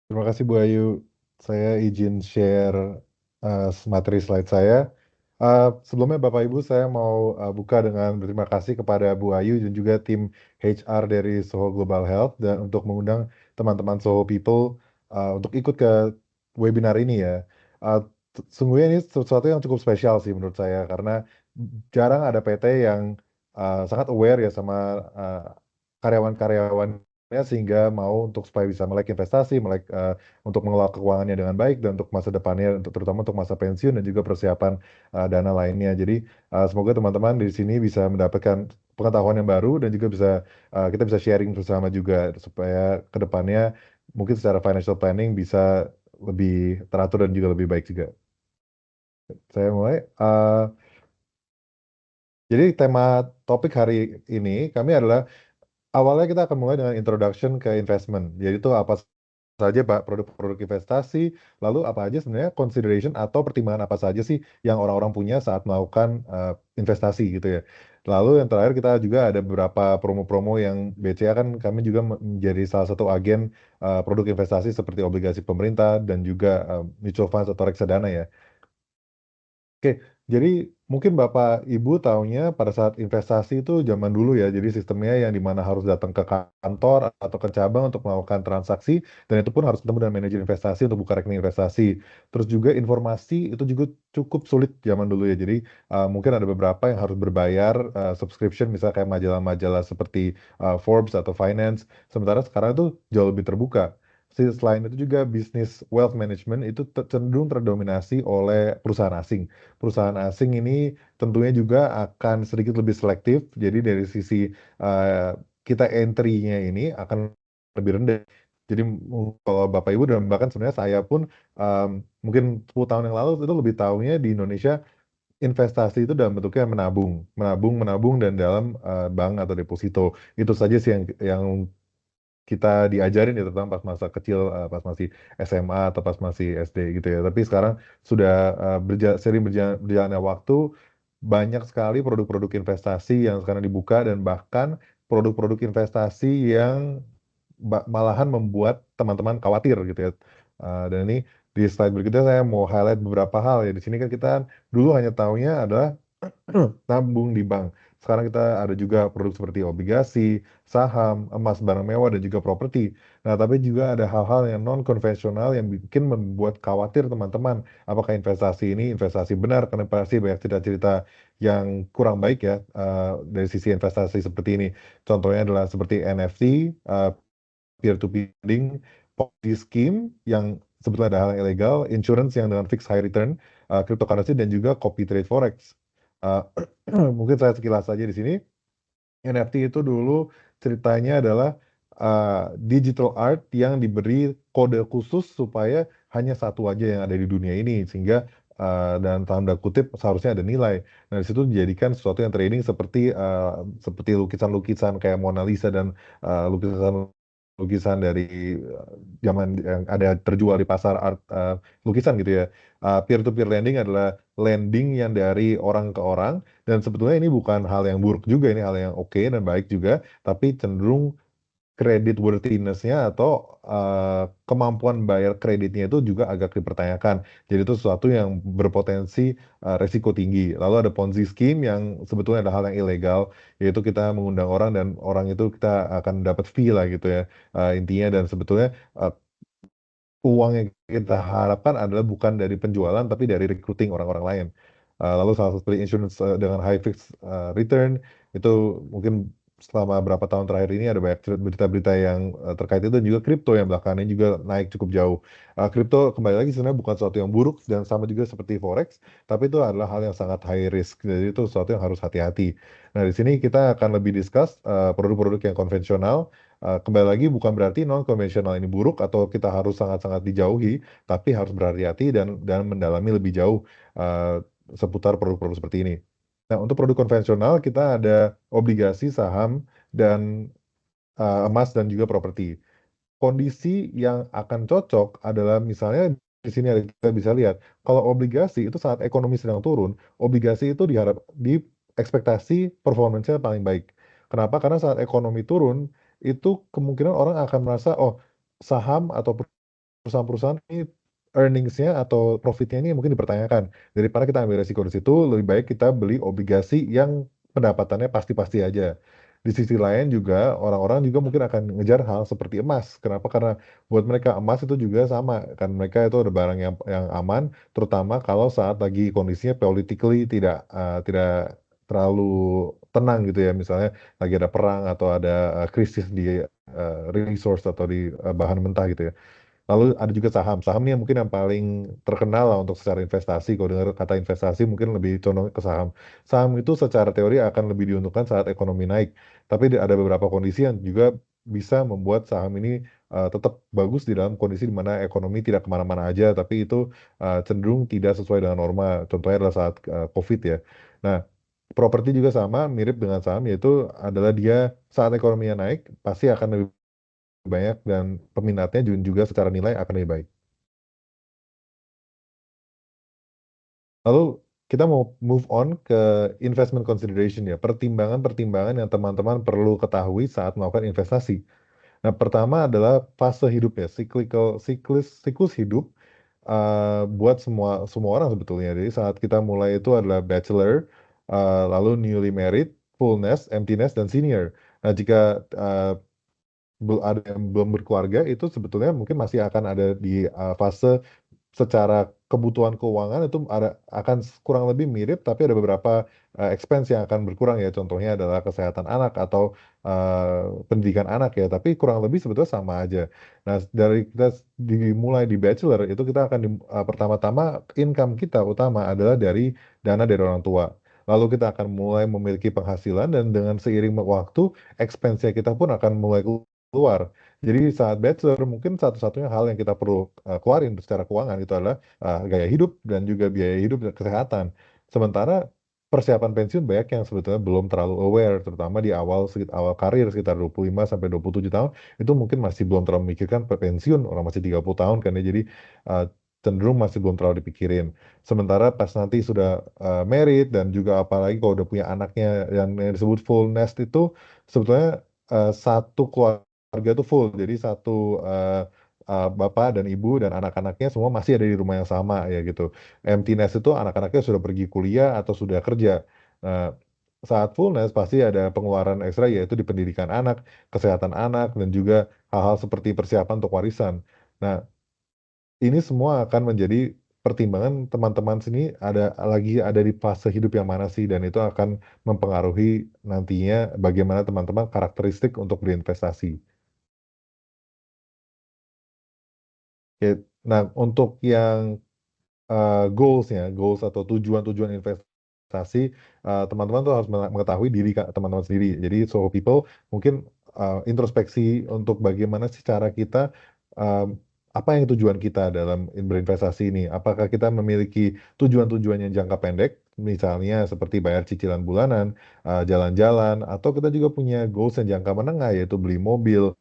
Terima kasih Bu Ayu. Saya izin share materi slide saya. Sebelumnya Bapak Ibu, saya mau buka dengan berterima kasih kepada Bu Ayu dan juga tim HR dari Soho Global Health dan untuk mengundang teman-teman Soho People untuk ikut ke webinar ini ya. Uh, Sungguhnya ini sesuatu yang cukup spesial sih menurut saya karena jarang ada PT yang sangat aware ya sama uh, karyawan-karyawannya sehingga mau untuk supaya bisa melek investasi, melek untuk mengelola keuangannya dengan baik dan untuk masa depannya, untuk terutama untuk masa pensiun dan juga persiapan dana lainnya. Jadi semoga teman-teman di sini bisa mendapatkan pengetahuan yang baru dan juga bisa kita bisa sharing bersama juga supaya ke depannya mungkin secara financial planning bisa lebih teratur dan juga lebih baik juga. Saya mulai. Jadi tema topik hari ini kami adalah awalnya kita akan mulai dengan introduction ke investment. Jadi itu apa saja Pak produk-produk investasi, lalu apa aja sebenarnya consideration atau pertimbangan apa saja sih yang orang-orang punya saat melakukan investasi gitu ya. Lalu yang terakhir kita juga ada beberapa promo-promo yang BCA kan kami juga menjadi salah satu agen produk investasi seperti obligasi pemerintah dan juga mutual funds atau reksadana ya. Oke, jadi mungkin Bapak Ibu taunya pada saat investasi itu zaman dulu ya, jadi sistemnya yang dimana harus datang ke kantor atau ke cabang untuk melakukan transaksi, dan itu pun harus ketemu dengan manajer investasi untuk buka rekening investasi. Terus juga informasi itu juga cukup sulit zaman dulu ya, jadi mungkin ada beberapa yang harus berbayar subscription, misalnya kayak majalah-majalah seperti Forbes atau Finance, sementara sekarang itu jauh lebih terbuka. Selain itu juga bisnis wealth management itu cenderung terdominasi oleh perusahaan asing. Perusahaan asing ini tentunya juga akan sedikit lebih selektif. Jadi dari sisi uh, kita entry-nya ini akan lebih rendah. Jadi kalau Bapak Ibu dan bahkan sebenarnya saya pun um, mungkin 10 tahun yang lalu itu lebih tahunya di Indonesia investasi itu dalam bentuknya menabung dan dalam bank atau deposito. Itu saja sih yang kita diajarin ya terutama pas masa kecil, pas masih SMA atau pas masih SD gitu ya. Tapi sekarang sudah sering berjalannya waktu, banyak sekali produk-produk investasi yang sekarang dibuka dan bahkan produk-produk investasi yang malahan membuat teman-teman khawatir gitu ya. Dan ini di slide berikutnya saya mau highlight beberapa hal ya. Di sini kan kita dulu hanya tahunya adalah tabung di bank. Sekarang kita ada juga produk seperti obligasi, saham, emas, barang mewah, dan juga properti. Nah, tapi juga ada hal-hal yang non konvensional yang bikin membuat khawatir teman-teman. Apakah investasi ini investasi benar? Karena pasti banyak cerita-cerita yang kurang baik ya dari sisi investasi seperti ini. Contohnya adalah seperti NFT, peer-to-peer lending, Ponzi scheme yang sebetulnya ada hal yang ilegal, insurance yang dengan fixed high return, cryptocurrency, dan juga copy trade forex. Uh, Mungkin saya sekilas saja di sini. NFT itu dulu ceritanya adalah digital art yang diberi kode khusus supaya hanya satu aja yang ada di dunia ini sehingga dan tanda kutip seharusnya ada nilai. Nah, di situ dijadikan sesuatu yang trading seperti lukisan-lukisan kayak Mona Lisa dan lukisan dari zaman yang ada terjual di pasar art lukisan gitu ya. Peer-to-peer lending adalah lending yang dari orang ke orang dan sebetulnya ini bukan hal yang buruk juga, ini hal yang oke dan baik juga, tapi cenderung credit worthiness-nya atau kemampuan bayar kreditnya itu juga agak dipertanyakan. Jadi itu sesuatu yang berpotensi resiko tinggi. Lalu ada Ponzi scheme yang sebetulnya ada hal yang ilegal, yaitu kita mengundang orang dan orang itu kita akan dapat fee lah gitu ya intinya dan sebetulnya uh, uang yang kita harapkan adalah bukan dari penjualan tapi dari recruiting orang-orang lain. Lalu salah satu seperti insurance dengan high fixed return itu mungkin selama berapa tahun terakhir ini ada banyak berita-berita yang terkait itu dan juga kripto yang belakangan ini juga naik cukup jauh. Kripto kembali lagi sebenarnya bukan sesuatu yang buruk dan sama juga seperti forex, tapi itu adalah hal yang sangat high risk. Jadi itu sesuatu yang harus hati-hati. Nah, di sini kita akan lebih discuss produk-produk yang konvensional. Kembali lagi bukan berarti non konvensional ini buruk atau kita harus sangat-sangat dijauhi, tapi harus berhati-hati dan mendalami lebih jauh uh, seputar produk-produk seperti ini. Nah, untuk produk konvensional kita ada obligasi, saham, dan emas dan juga properti. Kondisi yang akan cocok adalah misalnya di sini kita bisa lihat kalau obligasi itu saat ekonomi sedang turun, obligasi itu di ekspektasi performance-nya paling baik. Kenapa? Karena saat ekonomi turun itu kemungkinan orang akan merasa oh saham atau perusahaan-perusahaan ini earnings-nya atau profit-nya ini mungkin dipertanyakan. Daripada kita ambil resiko di situ, lebih baik kita beli obligasi yang pendapatannya pasti-pasti aja. Di sisi lain juga, orang-orang juga mungkin akan ngejar hal seperti emas. Kenapa? Karena buat mereka emas itu juga sama, kan mereka itu ada barang yang aman, terutama kalau saat lagi kondisinya politically tidak terlalu tenang gitu ya. Misalnya lagi ada perang atau ada krisis di resource atau di bahan mentah gitu ya. Lalu ada juga saham. Saham ini yang mungkin yang paling terkenal lah untuk secara investasi. Kalau dengar kata investasi mungkin lebih condong ke saham. Saham itu secara teori akan lebih diuntungkan saat ekonomi naik. Tapi ada beberapa kondisi yang juga bisa membuat saham ini tetap bagus di dalam kondisi di mana ekonomi tidak kemana-mana aja, tapi itu cenderung tidak sesuai dengan norma. Contohnya adalah saat COVID ya. Nah, properti juga sama, mirip dengan saham, yaitu adalah dia saat ekonominya naik, pasti akan lebih banyak dan peminatnya juga secara nilai akan lebih baik. Lalu kita mau move on ke investment consideration ya, pertimbangan-pertimbangan yang teman-teman perlu ketahui saat melakukan investasi. Nah, pertama adalah fase hidup ya, siklus hidup buat semua semua orang sebetulnya. Jadi saat kita mulai itu adalah bachelor, lalu newly married, full nest, empty nest, dan senior. Nah, jika ada yang belum berkeluarga itu sebetulnya mungkin masih akan ada di fase secara kebutuhan keuangan itu akan kurang lebih mirip, tapi ada beberapa expense yang akan berkurang ya. Contohnya adalah kesehatan anak atau pendidikan anak ya, tapi kurang lebih sebetulnya sama aja. Nah, dari kita dimulai di bachelor itu kita akan pertama-tama income kita utama adalah dari dana dari orang tua. Lalu kita akan mulai memiliki penghasilan dan dengan seiring waktu expense kita pun akan mulai keluar. Jadi saat bachelor mungkin satu-satunya hal yang kita perlu keluarin secara keuangan itu adalah gaya hidup dan juga biaya hidup dan kesehatan. Sementara persiapan pensiun banyak yang sebetulnya belum terlalu aware, terutama di awal karir sekitar 25 sampai 27 tahun itu mungkin masih belum terlalu memikirkan pensiun, orang masih 30 tahun kan ya. Jadi uh, cenderung masih belum terlalu dipikirin. Sementara pas nanti sudah married dan juga apalagi kalau udah punya anaknya yang disebut full nest itu sebetulnya satu keluarga itu full. Jadi satu bapak dan ibu dan anak-anaknya semua masih ada di rumah yang sama ya gitu. Empty nest itu anak-anaknya sudah pergi kuliah atau sudah kerja. Nah, saat full nest pasti ada pengeluaran ekstra yaitu di pendidikan anak, kesehatan anak, dan juga hal-hal seperti persiapan untuk warisan. Nah, ini semua akan menjadi pertimbangan teman-teman sini ada di fase hidup yang mana sih, dan itu akan mempengaruhi nantinya bagaimana teman-teman karakteristik untuk berinvestasi. Oke, nah untuk yang goals atau tujuan-tujuan investasi, teman-teman tuh harus mengetahui diri teman-teman sendiri. Jadi so people mungkin introspeksi untuk bagaimana sih cara kita, um, apa yang tujuan kita dalam berinvestasi ini. Apakah kita memiliki tujuan-tujuan yang jangka pendek, misalnya seperti bayar cicilan bulanan, jalan-jalan, atau kita juga punya goals yang jangka menengah, yaitu beli mobil,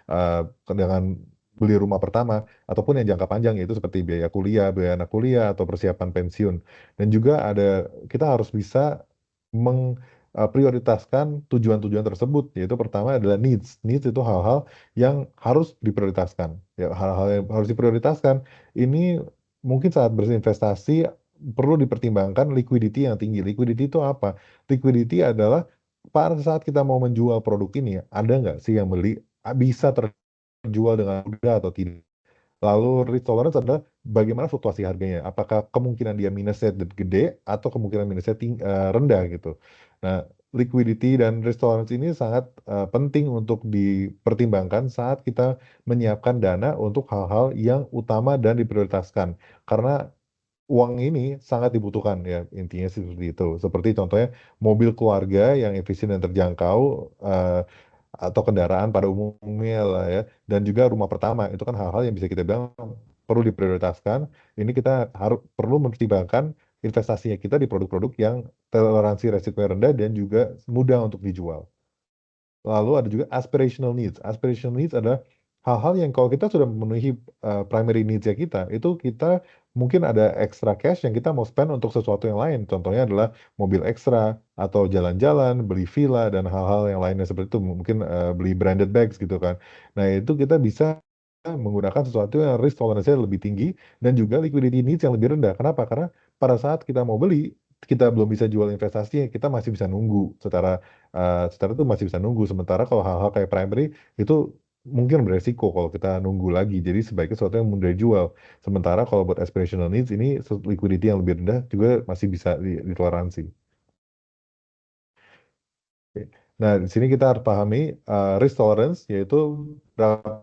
eh, dengan beli rumah pertama, ataupun yang jangka panjang yaitu seperti biaya kuliah, biaya anak kuliah, atau persiapan pensiun. Dan juga kita harus bisa memprioritaskan tujuan-tujuan tersebut, yaitu pertama adalah needs. Needs itu hal-hal yang harus diprioritaskan. Ya, hal-hal yang harus diprioritaskan ini mungkin saat berinvestasi perlu dipertimbangkan liquidity yang tinggi. Liquidity itu apa? Liquidity adalah pada saat kita mau menjual produk ini, ada nggak sih yang beli, bisa terjual dengan mudah atau tidak. Lalu risk tolerance adalah bagaimana fluktuasi harganya. Apakah kemungkinan dia minusnya gede atau kemungkinan minusnya rendah gitu. Nah, liquidity dan risk tolerance ini sangat penting untuk dipertimbangkan saat kita menyiapkan dana untuk hal-hal yang utama dan diprioritaskan. Karena uang ini sangat dibutuhkan ya, intinya sih seperti itu. Seperti contohnya mobil keluarga yang efisien dan terjangkau, atau kendaraan pada umumnya lah ya, dan juga rumah pertama itu kan hal-hal yang bisa kita bilang perlu diprioritaskan. Ini kita harus perlu mempertimbangkan investasinya kita di produk-produk yang toleransi resiko rendah dan juga mudah untuk dijual. Lalu ada juga aspirational needs. Aspirational needs adalah hal-hal yang kalau kita sudah memenuhi primary needs-nya kita, itu kita mungkin ada extra cash yang kita mau spend untuk sesuatu yang lain. Contohnya adalah mobil ekstra, atau jalan-jalan, beli villa, dan hal-hal yang lainnya seperti itu. Mungkin beli branded bags gitu kan. Nah, itu kita bisa menggunakan sesuatu yang risk tolerance-nya lebih tinggi dan juga liquidity needs yang lebih rendah. Kenapa? Karena pada saat kita mau beli, kita belum bisa jual investasinya, kita masih bisa nunggu secara itu masih bisa nunggu. Sementara kalau hal-hal kayak primary itu mungkin beresiko kalau kita nunggu lagi. Jadi sebaiknya sesuatu yang mudah dijual. Sementara kalau buat aspirational needs ini liquidity yang lebih rendah juga masih bisa ditoleransi. Oke. Nah, di sini kita harus pahami risk tolerance yaitu berapa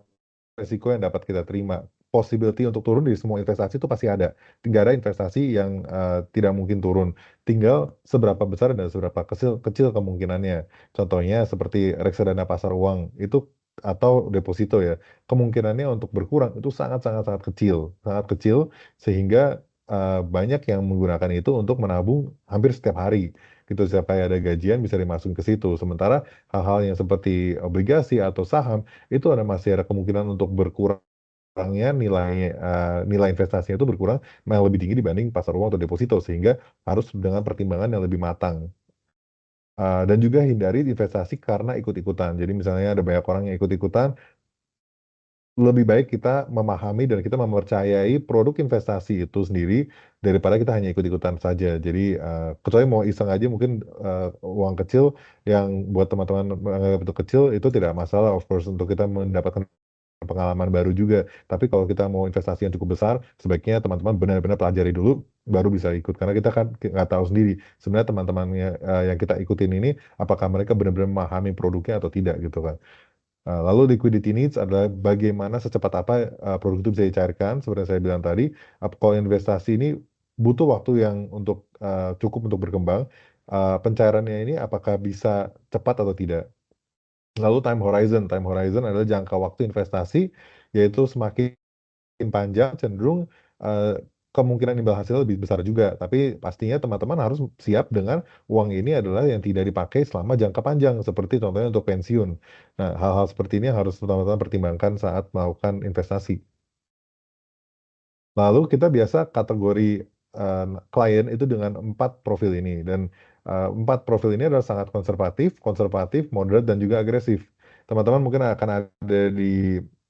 resiko yang dapat kita terima. Possibility untuk turun di semua investasi itu pasti ada. Tidak ada investasi yang tidak mungkin turun. Tinggal seberapa besar dan seberapa kecil, kecil kemungkinannya. Contohnya seperti reksadana pasar uang itu atau deposito ya. Kemungkinannya untuk berkurang itu sangat sangat sangat kecil sehingga banyak yang menggunakan itu untuk menabung hampir setiap hari. Gitu setiap kali ada gajian bisa dimasukin ke situ. Sementara hal-hal yang seperti obligasi atau saham itu masih ada kemungkinan untuk berkurangnya nilai investasinya itu berkurang yang lebih tinggi dibanding pasar uang atau deposito sehingga harus dengan pertimbangan yang lebih matang. Dan juga hindari investasi karena ikut-ikutan. Jadi misalnya ada banyak orang yang ikut-ikutan, lebih baik kita memahami dan kita mempercayai produk investasi itu sendiri daripada kita hanya ikut-ikutan saja. Jadi kecuali mau iseng aja mungkin uang kecil yang buat teman-teman menganggap itu kecil itu tidak masalah of course untuk kita mendapatkan pengalaman baru juga. Tapi kalau kita mau investasi yang cukup besar, sebaiknya teman-teman benar-benar pelajari dulu baru bisa ikut. Karena kita kan nggak tahu sendiri sebenarnya teman-temannya yang kita ikutin ini apakah mereka benar-benar memahami produknya atau tidak gitu kan. Lalu liquidity needs adalah bagaimana secepat apa produk itu bisa dicairkan seperti yang saya bilang tadi. Kalau investasi ini butuh waktu yang cukup untuk berkembang. Pencairannya ini apakah bisa cepat atau tidak. Lalu time horizon adalah jangka waktu investasi, yaitu semakin panjang cenderung, kemungkinan imbal hasilnya lebih besar juga. Tapi pastinya teman-teman harus siap dengan uang ini adalah yang tidak dipakai selama jangka panjang, seperti contohnya untuk pensiun. Nah, hal-hal seperti ini yang harus teman-teman pertimbangkan saat melakukan investasi. Lalu kita biasa kategori, klien itu dengan 4 profil ini dan, 4 profil ini adalah sangat konservatif, moderat, dan juga agresif. Teman-teman mungkin akan ada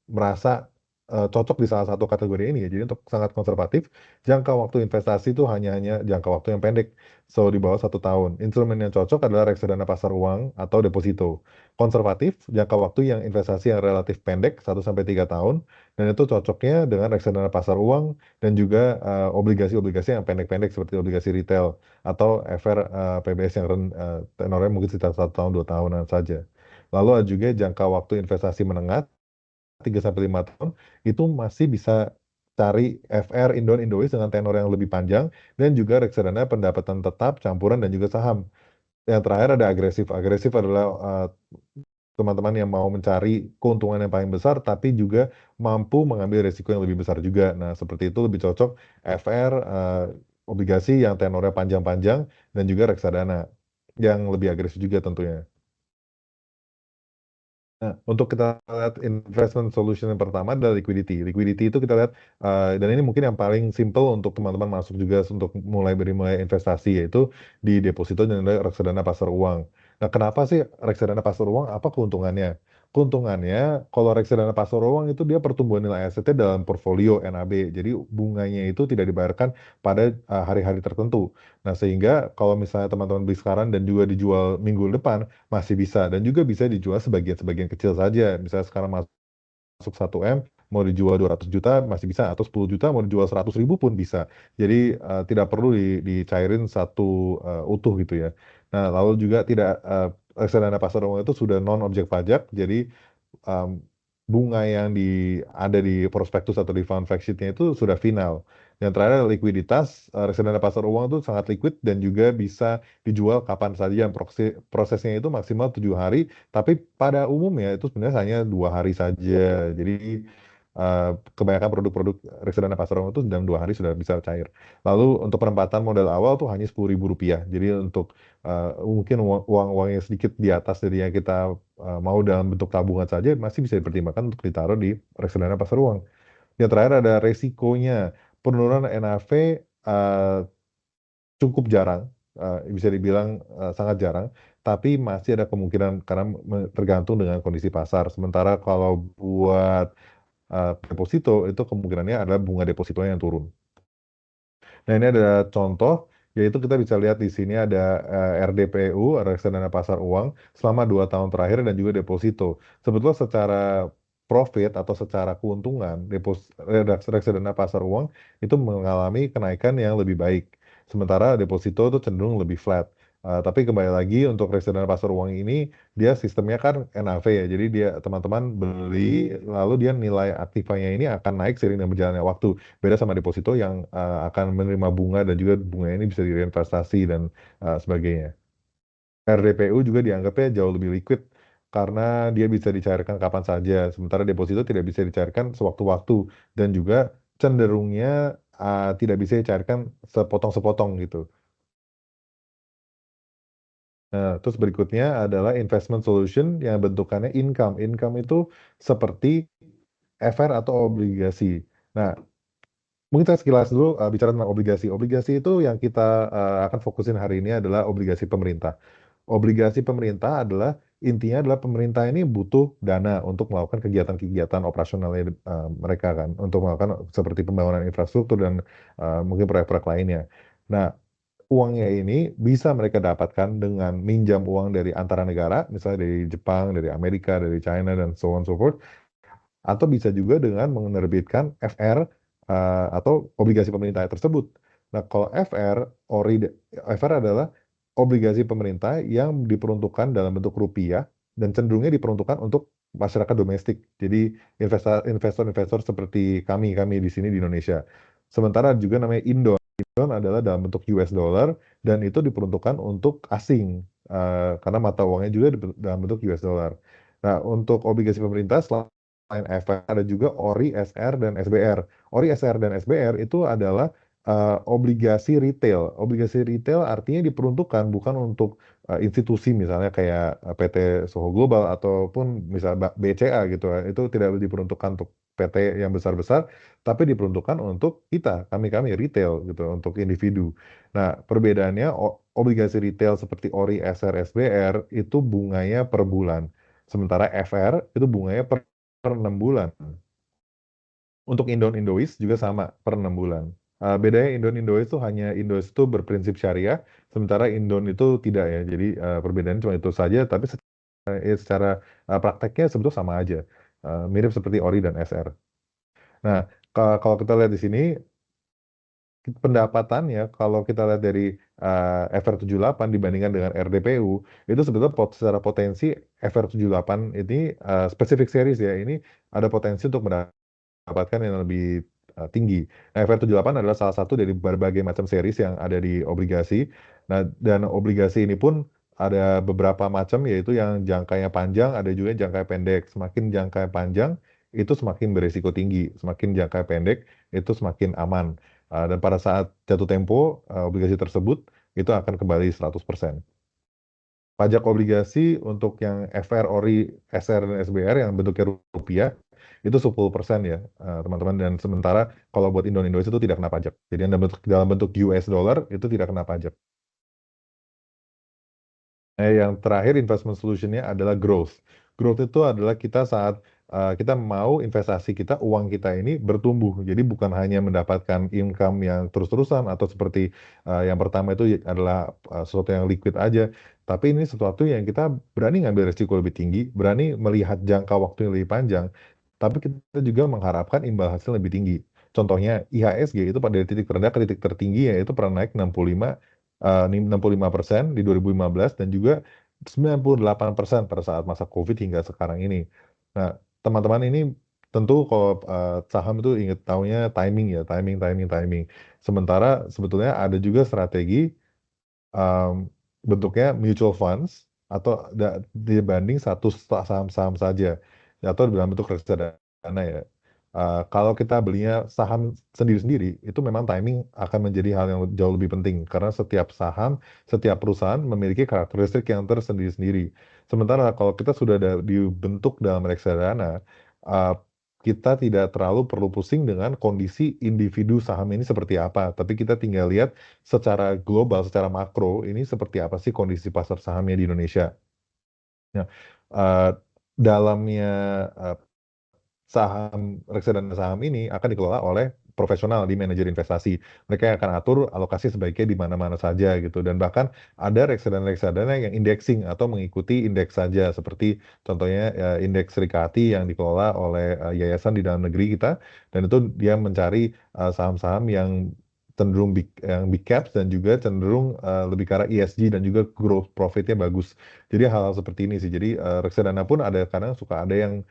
merasa, cocok di salah satu kategori ini ya. Jadi untuk sangat konservatif, jangka waktu investasi itu hanya jangka waktu yang pendek, so di bawah 1 tahun. Instrumen yang cocok adalah reksadana pasar uang atau deposito. Konservatif, jangka waktu yang investasi yang relatif pendek, 1 sampai 3 tahun, dan itu cocoknya dengan reksadana pasar uang dan juga obligasi-obligasi yang pendek-pendek seperti obligasi retail atau FR PBS yang tenornya mungkin sekitar 1 tahun 2 tahunan saja. Lalu ada juga jangka waktu investasi menengah 3 sampai 5 tahun itu masih bisa cari FR Indon Indois dengan tenor yang lebih panjang dan juga reksadana pendapatan tetap campuran dan juga saham. Yang terakhir ada agresif. Agresif adalah teman-teman yang mau mencari keuntungan yang paling besar, tapi juga mampu mengambil risiko yang lebih besar juga. Nah, seperti itu lebih cocok FR, obligasi yang tenornya panjang-panjang, dan juga reksadana yang lebih agresif juga tentunya. Nah, untuk kita lihat investment solution yang pertama adalah liquidity. Liquidity itu kita lihat, dan ini mungkin yang paling simple untuk teman-teman masuk juga untuk mulai investasi, yaitu di deposito dan reksadana pasar uang. Nah, kenapa sih reksadana pasar uang? Apa keuntungannya? Keuntungannya, kalau reksadana pasar uang itu dia pertumbuhan nilai asetnya dalam portfolio NAB. Jadi bunganya itu tidak dibayarkan pada hari-hari tertentu. Nah, sehingga kalau misalnya teman-teman beli sekarang dan juga dijual minggu depan, masih bisa dan juga bisa dijual sebagian-sebagian kecil saja. Misalnya sekarang masuk 1 M, mau dijual 200 juta masih bisa, atau 10 juta mau dijual 100 ribu pun bisa. Jadi, tidak perlu dicairin satu, utuh gitu ya. Nah, lalu juga tidak, reksadana pasar uang itu sudah non objek pajak, jadi mmm, bunga yang ada di prospektus atau di fund fact sheet-nya itu sudah final. Yang terakhir adalah likuiditas, reksadana pasar uang itu sangat liquid dan juga bisa dijual kapan saja, prosesnya itu maksimal 7 hari, tapi pada umumnya itu sebenarnya hanya 2 hari saja. Jadi, kebanyakan produk-produk reksadana pasar uang itu dalam 2 hari sudah bisa cair. Lalu untuk penempatan modal awal tuh hanya Rp10.000. Jadi untuk, mungkin uang-uang yang sedikit di atas dari yang kita mau dalam bentuk tabungan saja masih bisa dipertimbangkan untuk ditaruh di reksadana pasar uang. Yang terakhir ada resikonya. Penurunan NAV cukup jarang, bisa dibilang sangat jarang, tapi masih ada kemungkinan karena tergantung dengan kondisi pasar. Sementara kalau buat deposito, itu kemungkinannya adalah bunga depositonya yang turun. Nah, ini ada contoh, yaitu kita bisa lihat di sini ada RDPU, reksadana pasar uang, selama 2 tahun terakhir dan juga deposito. Sebetulnya secara profit atau secara keuntungan, reksadana pasar uang itu mengalami kenaikan yang lebih baik. Sementara deposito itu cenderung lebih flat. Tapi kembali lagi untuk reksadana pasar uang ini, dia sistemnya kan NAV ya, jadi dia teman-teman beli, lalu dia nilai aktifanya ini akan naik seiring dengan berjalannya waktu. Beda sama deposito yang akan menerima bunga dan juga bunga ini bisa direinvestasi dan sebagainya. RDPU juga dianggapnya jauh lebih liquid karena dia bisa dicairkan kapan saja, sementara deposito tidak bisa dicairkan sewaktu-waktu dan juga cenderungnya tidak bisa dicairkan sepotong-sepotong gitu. Nah, terus berikutnya adalah investment solution yang bentukannya income. Income itu seperti FR atau obligasi. Nah, mungkin kita sekilas dulu bicara tentang obligasi. Obligasi itu yang kita akan fokusin hari ini adalah obligasi pemerintah. Obligasi pemerintah adalah intinya adalah pemerintah ini butuh dana untuk melakukan kegiatan-kegiatan operasionalnya mereka kan, untuk melakukan seperti pembangunan infrastruktur dan mungkin proyek-proyek lainnya. Nah, uangnya ini bisa mereka dapatkan dengan minjam uang dari antara negara, misalnya dari Jepang, dari Amerika, dari China, dan so on so forth, atau bisa juga dengan menerbitkan FR atau obligasi pemerintah tersebut. Nah, kalau FR, FR adalah obligasi pemerintah yang diperuntukkan dalam bentuk rupiah dan cenderungnya diperuntukkan untuk masyarakat domestik. Jadi investor-investor seperti kami di sini di Indonesia. Sementara juga namanya Indon adalah dalam bentuk US dollar dan itu diperuntukkan untuk asing karena mata uangnya juga dalam bentuk US dollar. Nah, untuk obligasi pemerintah selain FR ada juga ORI, SR, dan SBR. ORI, SR, dan SBR itu adalah obligasi retail. Obligasi retail artinya diperuntukkan bukan untuk institusi misalnya kayak PT Soho Global ataupun misalnya BCA gitu ya. Itu tidak diperuntukkan untuk PT yang besar-besar, tapi diperuntukkan untuk kita, kami retail gitu, untuk individu. Nah, perbedaannya obligasi retail seperti ORI, SR, SBR itu bunganya per bulan. Sementara FR itu bunganya per 6 bulan. Untuk Indon Indois juga sama per 6 bulan. Bedanya Indon Indois itu hanya Indois itu berprinsip syariah, sementara Indon itu tidak ya. Jadi perbedaannya cuma itu saja, tapi secara prakteknya sebetulnya sama aja. Mirip seperti ORI dan SR. Nah, kalau kita lihat di sini, pendapatannya kalau kita lihat dari FR78 dibandingkan dengan RDPU, itu sebetulnya secara potensi FR78 ini specific series ya, ini ada potensi untuk mendapatkan yang lebih tinggi. Nah, FR78 adalah salah satu dari berbagai macam series yang ada di obligasi. Nah, dan obligasi ini pun ada beberapa macam, yaitu yang jangkanya panjang, ada juga yang jangkanya pendek. Semakin jangka panjang, itu semakin berisiko tinggi. Semakin jangka pendek, itu semakin aman. Dan pada saat jatuh tempo, obligasi tersebut itu akan kembali 100%. Pajak obligasi untuk yang FR, ORI, SR, dan SBR yang bentuknya rupiah, itu 10% ya, teman-teman. Dan sementara kalau buat Indonesia itu tidak kena pajak. Jadi yang dalam bentuk US dollar itu tidak kena pajak. Yang terakhir investment solution-nya adalah growth. Growth itu adalah kita saat kita mau investasi kita, uang kita ini bertumbuh. Jadi bukan hanya mendapatkan income yang terus-terusan atau seperti yang pertama itu adalah sesuatu yang liquid aja. Tapi ini sesuatu yang kita berani ngambil resiko lebih tinggi, berani melihat jangka waktu yang lebih panjang, tapi kita juga mengharapkan imbal hasil lebih tinggi. Contohnya IHSG itu pada titik terendah ke titik tertinggi yaitu pernah naik 65% di 2015 dan juga 98% pada saat masa COVID hingga sekarang ini. Nah, teman-teman ini tentu kalau saham itu ingat taunya timing ya, timing. Sementara sebetulnya ada juga strategi bentuknya mutual funds atau dibanding satu saham-saham saja atau dalam bentuk reksadana ya. Kalau kita belinya saham sendiri-sendiri, itu memang timing akan menjadi hal yang jauh lebih penting karena setiap saham, setiap perusahaan memiliki karakteristik yang tersendiri-sendiri. Sementara kalau kita sudah dibentuk dalam reksadana, uh, kita tidak terlalu perlu pusing dengan kondisi individu saham ini seperti apa, tapi kita tinggal lihat secara global, secara makro, ini seperti apa sih kondisi pasar sahamnya di Indonesia. Nah, dalamnya reksadana saham ini akan dikelola oleh profesional di manajer investasi. Mereka yang akan atur alokasi sebaiknya di mana-mana saja gitu. Dan bahkan ada reksadana-reksadana yang indexing atau mengikuti indeks saja, seperti contohnya indeks Serikati yang dikelola oleh yayasan di dalam negeri kita, dan itu dia mencari saham-saham yang cenderung big caps dan juga cenderung lebih ke arah ESG dan juga growth profitnya bagus. Jadi hal-hal seperti ini sih. Jadi reksadana pun ada kadang suka ada yang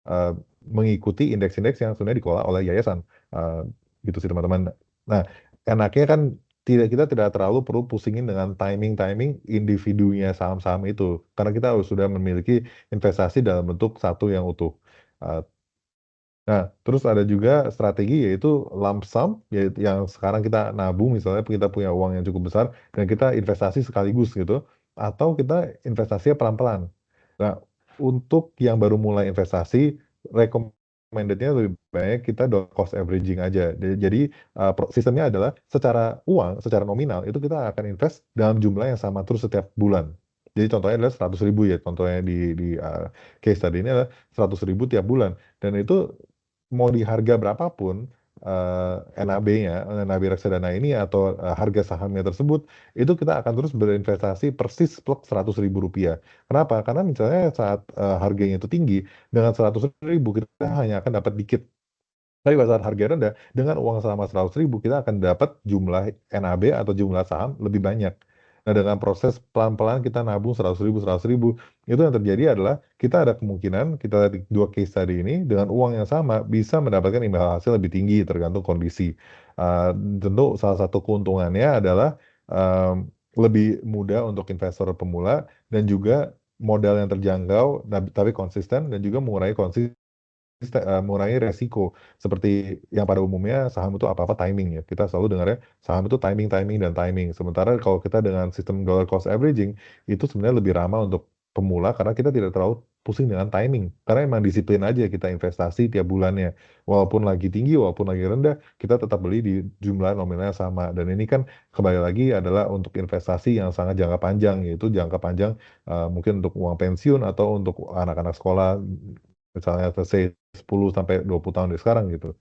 eh, mengikuti indeks-indeks yang sebenarnya dikelola oleh yayasan. Eh, gitu sih teman-teman. Nah, enaknya kan kita tidak terlalu perlu pusingin dengan timing-timing individunya saham-saham itu, karena kita harus sudah memiliki investasi dalam bentuk satu yang utuh. Eh, Nah, terus ada juga strategi yaitu lump sum, yaitu yang sekarang kita nabung misalnya kita punya uang yang cukup besar dan kita investasi sekaligus gitu, atau kita investasinya pelan-pelan. Nah, untuk yang baru mulai investasi, recommended-nya lebih baik kita dollar cost averaging aja. Jadi sistemnya adalah secara uang, secara nominal itu kita akan invest dalam jumlah yang sama terus setiap bulan. Jadi contohnya adalah 100.000 ya, contohnya di case tadi ini adalah 100.000 tiap bulan. Dan itu mau di harga berapapun NAB-nya, NAB reksadana ini atau harga sahamnya tersebut, itu kita akan terus berinvestasi persis plek 100.000 rupiah. Kenapa? Karena misalnya saat harganya itu tinggi, dengan 100.000 kita hanya akan dapat dikit. Tapi pada saat harga rendah, dengan uang sama 100.000 kita akan dapat jumlah NAB atau jumlah saham lebih banyak. Nah, dengan proses pelan-pelan kita nabung 100.000, itu yang terjadi adalah kita ada kemungkinan, kita lihat di dua case tadi ini, dengan uang yang sama bisa mendapatkan imbal hasil lebih tinggi tergantung kondisi. Uh, Tentu salah satu keuntungannya adalah lebih mudah untuk investor pemula dan juga modal yang terjangkau, tapi konsisten dan juga mengurangi resiko. Seperti yang pada umumnya saham itu apa-apa timing ya. Kita selalu dengarnya saham itu timing, timing, dan timing. Sementara kalau kita dengan sistem dollar cost averaging, itu sebenarnya lebih ramah untuk pemula karena kita tidak terlalu pusing dengan timing. Karena emang disiplin aja kita investasi tiap bulannya. Walaupun lagi tinggi, walaupun lagi rendah, kita tetap beli di jumlah nominalnya sama. Dan ini kan kembali lagi adalah untuk investasi yang sangat jangka panjang, yaitu jangka panjang mungkin untuk uang pensiun atau untuk anak-anak sekolah, misalnya selesai 10 sampai 20 tahun dari sekarang gitu.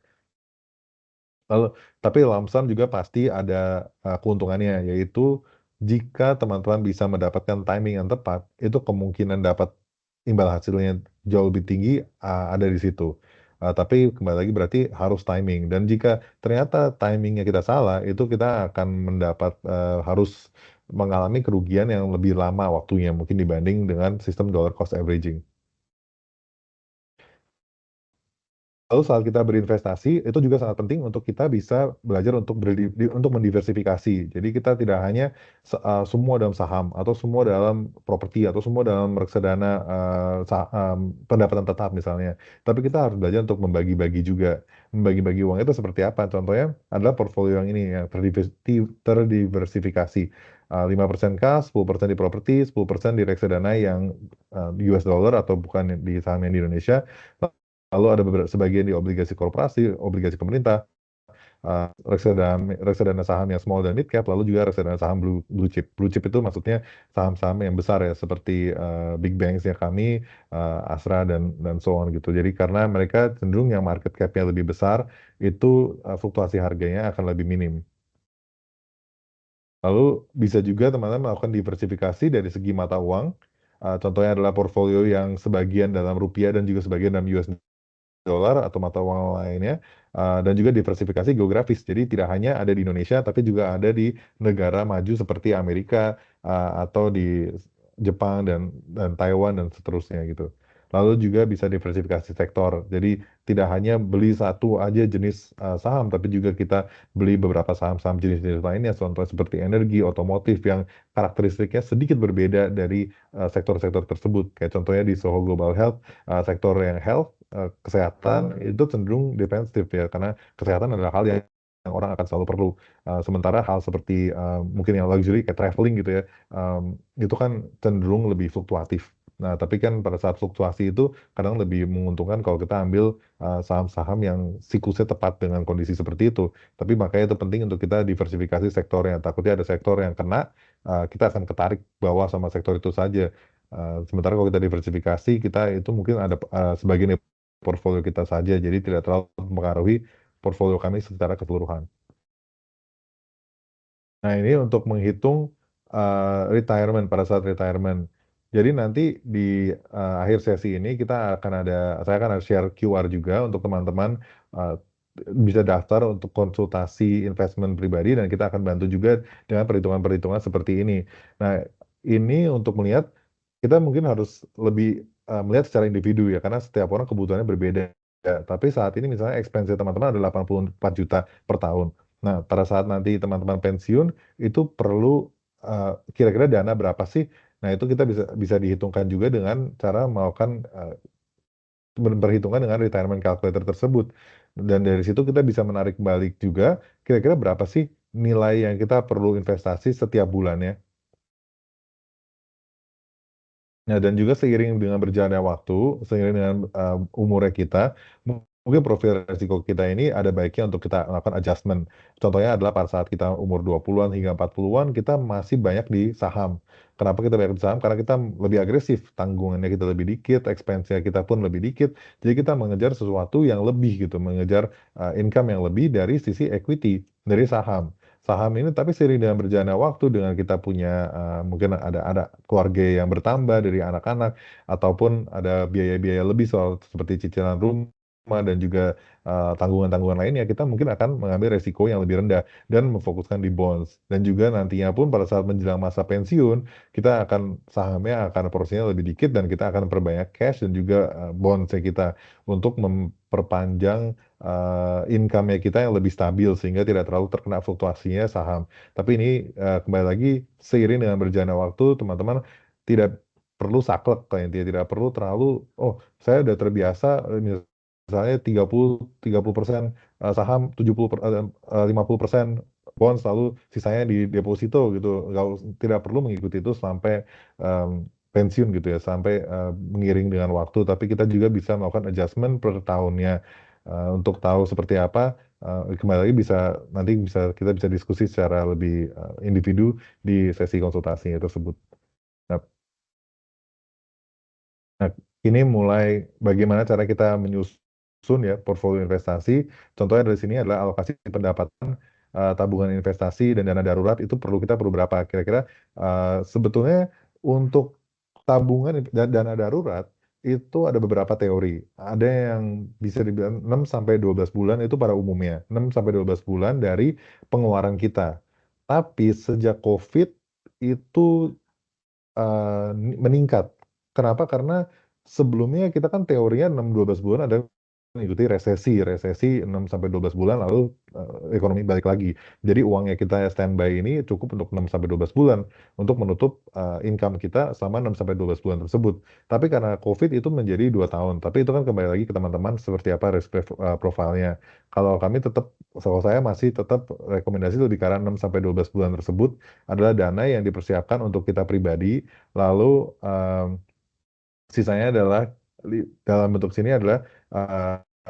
Lalu, tapi lump sum juga pasti ada keuntungannya, yaitu jika teman-teman bisa mendapatkan timing yang tepat, itu kemungkinan dapat imbal hasilnya jauh lebih tinggi ada di situ. Tapi kembali lagi berarti harus timing. Dan jika ternyata timingnya kita salah, itu kita akan harus mengalami kerugian yang lebih lama waktunya mungkin dibanding dengan sistem dollar cost averaging. Lalu saat kita berinvestasi, itu juga sangat penting untuk kita bisa belajar untuk untuk mendiversifikasi. Jadi kita tidak hanya semua dalam saham atau semua dalam properti atau semua dalam reksadana pendapatan tetap misalnya. Tapi kita harus belajar untuk membagi-bagi juga. Membagi-bagi uang itu seperti apa? Contohnya adalah portfolio yang ini yang terdiversifikasi. 5% cash, 10% di properti, 10% di reksadana yang US dollar atau bukan di saham yang di Indonesia. Lalu ada sebagian di obligasi korporasi, obligasi pemerintah, reksadana saham yang small dan mid cap, lalu juga reksadana saham blue chip. Blue chip itu maksudnya saham-saham yang besar ya, seperti big banks ya kami, Astra dan so on gitu. Jadi karena mereka cenderung yang market cap-nya lebih besar, itu fluktuasi harganya akan lebih minim. Lalu bisa juga teman-teman melakukan diversifikasi dari segi mata uang. Contohnya adalah portfolio yang sebagian dalam rupiah dan juga sebagian dalam US dolar atau mata uang lainnya, dan juga diversifikasi geografis. Jadi tidak hanya ada di Indonesia, tapi juga ada di negara maju seperti Amerika, atau di Jepang dan Taiwan dan seterusnya gitu. Lalu juga bisa diversifikasi sektor. Jadi tidak hanya beli satu aja jenis saham, tapi juga kita beli beberapa saham-saham jenis-jenis lainnya, contohnya seperti energi, otomotif yang karakteristiknya sedikit berbeda dari sektor-sektor tersebut. Kayak contohnya di Soho Global Health, sektor yang health, kesehatan itu cenderung defensif ya, karena kesehatan adalah hal yang orang akan selalu perlu. Sementara hal seperti mungkin yang luxury kayak traveling gitu ya, itu kan cenderung lebih fluktuatif. Nah, tapi kan pada saat fluktuasi itu kadang lebih menguntungkan kalau kita ambil saham-saham yang siklusnya tepat dengan kondisi seperti itu. Tapi makanya itu penting untuk kita diversifikasi sektornya. Takutnya ada sektor yang kena, kita akan ketarik bawah sama sektor itu saja. Sementara kalau kita diversifikasi, kita itu mungkin ada sebagian portfolio kita saja, jadi tidak terlalu mempengaruhi portfolio kami secara keseluruhan. Nah, ini untuk menghitung, retirement, pada saat retirement. Jadi nanti di, akhir sesi ini saya akan ada share QR juga untuk teman-teman, eee, bisa daftar untuk konsultasi investment pribadi dan kita akan bantu juga dengan perhitungan-perhitungan seperti ini. Nah, ini untuk melihat kita mungkin harus lebih, melihat secara individu ya, karena setiap orang kebutuhannya berbeda. Tapi saat ini misalnya expense teman-teman adalah 84 juta per tahun. Nah, pada saat nanti teman-teman pensiun, itu perlu, kira-kira dana berapa sih? Nah, itu kita bisa bisa dihitungkan juga dengan cara melakukan, perhitungan dengan retirement calculator tersebut. Dan dari situ kita bisa menarik balik juga, kira-kira berapa sih nilai yang kita perlu investasi setiap bulannya. Nah, dan juga seiring dengan berjalannya waktu, seiring dengan, umurnya kita, mungkin profil resiko kita ini ada baiknya untuk kita lakukan adjustment. Contohnya adalah pada saat kita umur 20-an hingga 40-an, kita masih banyak di saham. Kenapa kita banyak di saham? Karena kita lebih agresif, tanggungannya kita lebih dikit, expense-nya kita pun lebih dikit, jadi kita mengejar sesuatu yang lebih gitu, mengejar, income yang lebih dari sisi equity, dari saham. Saham ini tapi seiring dengan berjalannya waktu, dengan kita punya, mungkin ada keluarga yang bertambah dari anak-anak, ataupun ada biaya-biaya lebih soal seperti cicilan rumah dan juga, tanggungan-tanggungan lainnya, kita mungkin akan mengambil resiko yang lebih rendah dan memfokuskan di bonds. Dan juga nantinya pun pada saat menjelang masa pensiun, kita akan sahamnya akan porsinya lebih dikit dan kita akan perbanyak cash dan juga, bonds-nya kita untuk memperpanjang income-nya kita yang lebih stabil sehingga tidak terlalu terkena fluktuasinya saham. Tapi ini, kembali lagi seiring dengan berjalannya waktu teman-teman tidak perlu saklek kayak intinya, tidak perlu terlalu, "Oh, saya udah terbiasa, misalnya 30% saham, 50% bonds, lalu sisanya di deposito," gitu. Tidak perlu mengikuti itu sampai, pensiun gitu ya, sampai, mengiring dengan waktu, tapi kita juga bisa melakukan adjustment per tahunnya. Untuk tahu seperti apa, kembali lagi kita bisa diskusi secara lebih, individu di sesi konsultasinya tersebut. Nah nah, ini mulai bagaimana cara kita menyusun ya portfolio investasi, contohnya dari sini adalah alokasi pendapatan, tabungan investasi dan dana darurat itu perlu berapa. Kira-kira, sebetulnya untuk tabungan dan dana darurat, itu ada beberapa teori. Ada yang bisa dibilang 6 sampai 12 bulan itu pada umumnya, 6 sampai 12 bulan dari pengeluaran kita. Tapi sejak Covid itu, meningkat. Kenapa? Karena sebelumnya kita kan teorinya 6-12 bulan ada mengikuti resesi 6 sampai 12 bulan lalu, ekonomi balik lagi. Jadi uangnya kita standby ini cukup untuk 6 sampai 12 bulan untuk menutup, income kita selama 6 sampai 12 bulan tersebut. Tapi karena Covid itu menjadi 2 tahun, tapi itu kan kembali lagi ke teman-teman seperti apa profilnya. Kalau saya masih tetap rekomendasi lebih ke arah 6 sampai 12 bulan tersebut adalah dana yang dipersiapkan untuk kita pribadi, lalu, sisanya adalah dalam bentuk sini adalah,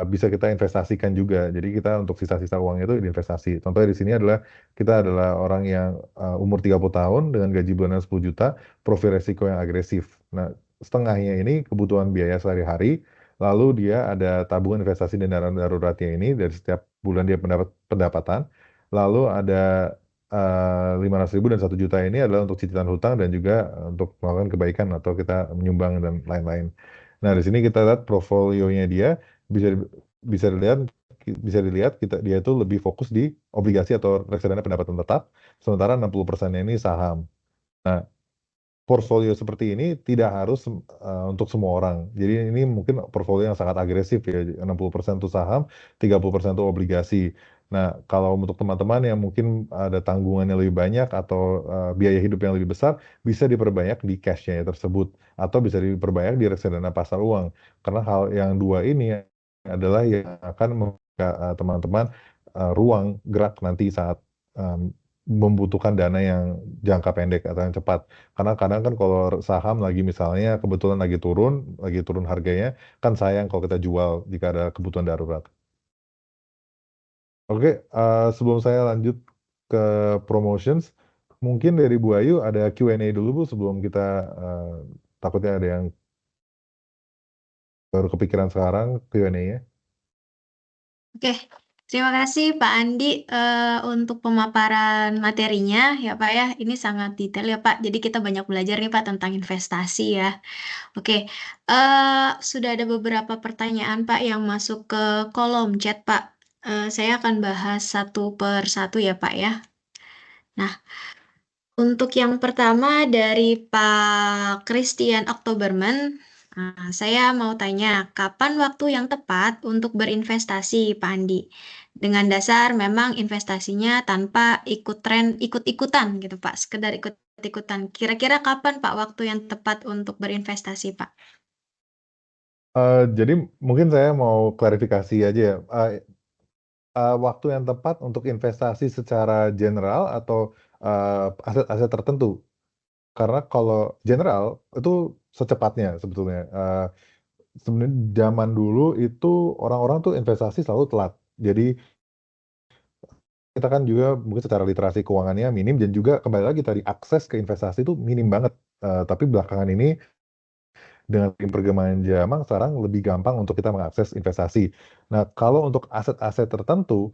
bisa kita investasikan juga. Jadi kita untuk sisa-sisa uang itu diinvestasi. Contohnya di sini adalah kita adalah orang yang, umur 30 tahun dengan gaji bulanan 10 juta, profil resiko yang agresif. Nah, setengahnya ini kebutuhan biaya sehari-hari, lalu dia ada tabungan investasi dan dana daruratnya ini dari setiap bulan dia mendapat pendapatan, lalu ada 500.000 dan 1 juta ini adalah untuk cicilan hutang dan juga, untuk melakukan kebaikan atau kita menyumbang dan lain-lain. Nah, di sini kita lihat portofolionya dia bisa di bisa dilihat bisa dilihat dia itu lebih fokus di obligasi atau reksadana pendapatan tetap, sementara 60%-nya ini saham. Nah, portfolio seperti ini tidak harus, untuk semua orang. Jadi ini mungkin portfolio yang sangat agresif ya, 60% tuh saham, 30% tuh obligasi. Nah, kalau untuk teman-teman yang mungkin ada tanggungan yang lebih banyak atau, biaya hidup yang lebih besar, bisa diperbanyak di cash-nya tersebut, atau bisa diperbanyak di reksadana pasar uang. Karena hal yang 2 ini adalah yang akan membuka, teman-teman, ruang gerak nanti saat, membutuhkan dana yang jangka pendek atau yang cepat. Karena kadang kan kalau saham lagi misalnya kebetulan lagi turun harganya, kan sayang kalau kita jual jika ada kebutuhan darurat. Oke, sebelum saya lanjut ke promotions, mungkin dari Bu Ayu ada Q&A dulu Bu sebelum kita, takutnya ada yang baru kepikiran sekarang Q&A-nya. Oke, terima kasih Pak Andi untuk pemaparan materinya ya Pak ya. Ini sangat detail ya Pak. Jadi kita banyak belajar nih Pak tentang investasi ya. Oke, sudah ada beberapa pertanyaan Pak yang masuk ke kolom chat Pak. Saya akan bahas satu per satu ya Pak ya. Nah, untuk yang pertama dari Pak Christian Oktoberman, saya mau tanya, kapan waktu yang tepat untuk berinvestasi, Pak Andi? Dengan dasar memang investasinya tanpa ikut tren, ikut-ikutan gitu, Pak. Sekedar ikut-ikutan. Kira-kira kapan, Pak, waktu yang tepat untuk berinvestasi, Pak? Jadi mungkin saya mau klarifikasi aja ya. Waktu yang tepat untuk investasi secara general atau aset-aset tertentu. Karena kalau general itu secepatnya sebetulnya. Sebenarnya zaman dulu itu orang-orang tuh investasi selalu telat. Jadi kita kan juga mungkin secara literasi keuangannya minim dan juga kembali lagi tadi akses ke investasi itu minim banget. Tapi belakangan ini dengan perkembangan zaman sekarang lebih gampang untuk kita mengakses investasi. Nah, kalau untuk aset-aset tertentu,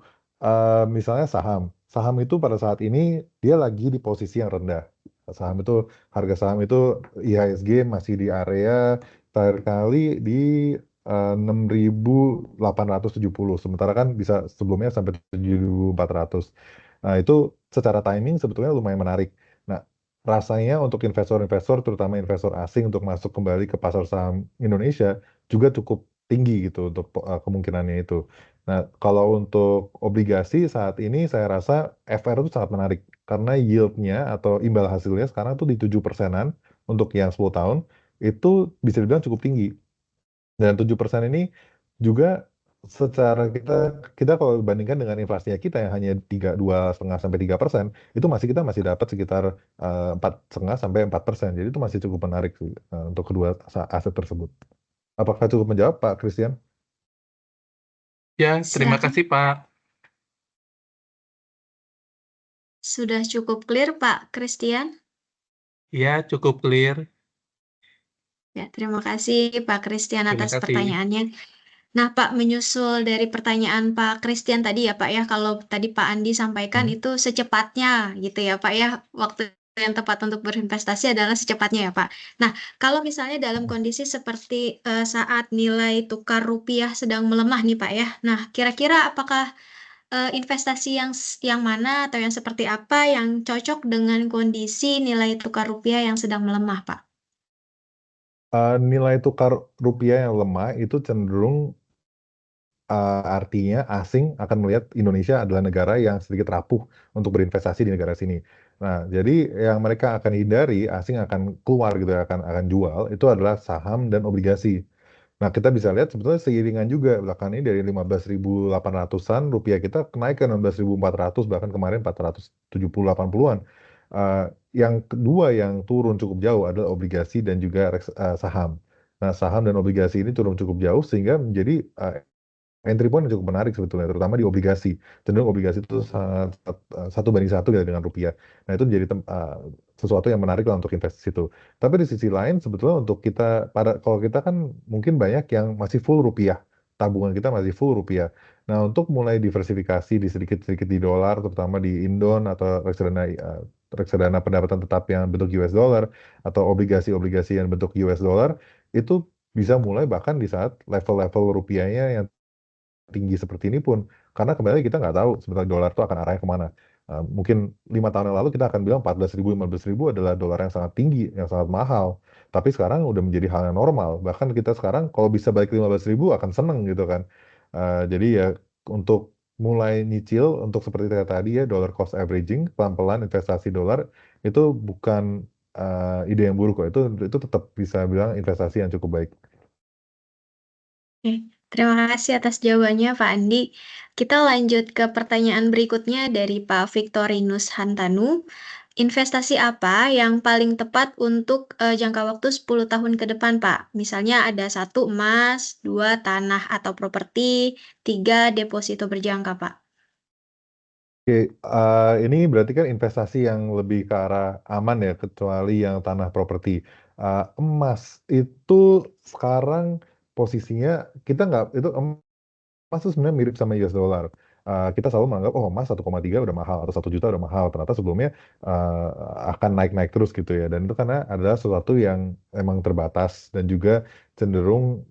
misalnya saham. Saham itu pada saat ini dia lagi di posisi yang rendah. Saham itu, harga saham itu IHSG masih di area terakhir kali di 6.870. Sementara kan bisa sebelumnya sampai 7.400. Nah, itu secara timing sebetulnya lumayan menarik. Nah, rasanya untuk investor-investor, terutama investor asing untuk masuk kembali ke pasar saham Indonesia juga cukup tinggi gitu untuk kemungkinannya itu. Nah, kalau untuk obligasi saat ini saya rasa FR itu sangat menarik karena yieldnya atau imbal hasilnya sekarang tuh di 7%-an untuk yang 10 tahun itu bisa dibilang cukup tinggi. Dan 7% ini juga secara kita kita kalau bandingkan dengan inflasinya kita yang hanya 2,5 sampai 3%, itu kita masih dapat sekitar 4,5 sampai 4%. Jadi itu masih cukup menarik sih untuk kedua aset tersebut. Apakah cukup menjawab Pak Christian? Ya, terima Silakan. kasih Pak. Sudah cukup clear, Pak Christian? Ya, cukup clear. Ya, terima kasih Pak Christian Terima atas kasih. pertanyaannya. Nah, Pak, menyusul dari pertanyaan Pak Christian tadi ya, Pak ya, kalau tadi Pak Andi sampaikan Hmm. itu secepatnya gitu ya, Pak ya, waktu yang tepat untuk berinvestasi adalah secepatnya ya, Pak. Nah, kalau misalnya dalam kondisi seperti saat nilai tukar rupiah sedang melemah nih, Pak ya. Nah, kira-kira apakah investasi yang mana atau yang seperti apa yang cocok dengan kondisi nilai tukar rupiah yang sedang melemah, Pak? Nilai tukar rupiah yang lemah itu cenderung artinya asing akan melihat Indonesia adalah negara yang sedikit rapuh untuk berinvestasi di negara sini. Nah, jadi yang mereka akan hindari, asing akan keluar gitu ya, akan jual, itu adalah saham dan obligasi. Nah, kita bisa lihat sebetulnya seiringan juga belakangan ini dari 15.800-an rupiah kita naik ke 16.400 bahkan kemarin 470-80-an. Yang kedua yang turun cukup jauh adalah obligasi dan juga saham. Nah, saham dan obligasi ini turun cukup jauh sehingga menjadi entry point yang cukup menarik sebetulnya, terutama di obligasi. Cenderung obligasi itu sangat 1 banding 1 ya dengan rupiah. Nah itu menjadi sesuatu yang menarik lah untuk investasi itu. Tapi di sisi lain sebetulnya untuk kita kalau kita kan mungkin banyak yang masih full rupiah, tabungan kita masih full rupiah. Nah untuk mulai diversifikasi di sedikit-sedikit di dolar, terutama di Indon atau reksadana pendapatan tetap yang bentuk US dollar atau obligasi-obligasi yang bentuk US dollar itu bisa mulai bahkan di saat level-level rupiahnya yang tinggi seperti ini pun, karena kembali kita nggak tahu sebenarnya dolar itu akan arahnya kemana. Mungkin 5 tahun yang lalu kita akan bilang 14.000, 15.000 adalah dolar yang sangat tinggi, yang sangat mahal. Tapi sekarang udah menjadi hal yang normal. Bahkan kita sekarang kalau bisa balik 15.000 akan seneng gitu kan. Jadi ya untuk mulai nyicil, untuk seperti tadi ya, dollar cost averaging, pelan-pelan investasi dolar, itu bukan ide yang buruk kok. Itu tetap bisa bilang investasi yang cukup baik. Oke, terima kasih atas jawabannya, Pak Andi. Kita lanjut ke pertanyaan berikutnya dari Pak Victorinus Hantanu. Investasi apa yang paling tepat untuk jangka waktu 10 tahun ke depan, Pak? Misalnya ada satu emas, dua tanah atau properti, tiga deposito berjangka, Pak. Oke, ini berarti kan investasi yang lebih ke arah aman ya, kecuali yang tanah properti. Emas itu sekarang posisinya kita nggak itu emas tuh sebenarnya mirip sama US dollar. Kita selalu menganggap oh emas 1,3 udah mahal atau 1 juta udah mahal. Ternyata sebelumnya uh, akan naik-naik terus gitu ya. Dan itu karena adalah sesuatu yang emang terbatas dan juga cenderung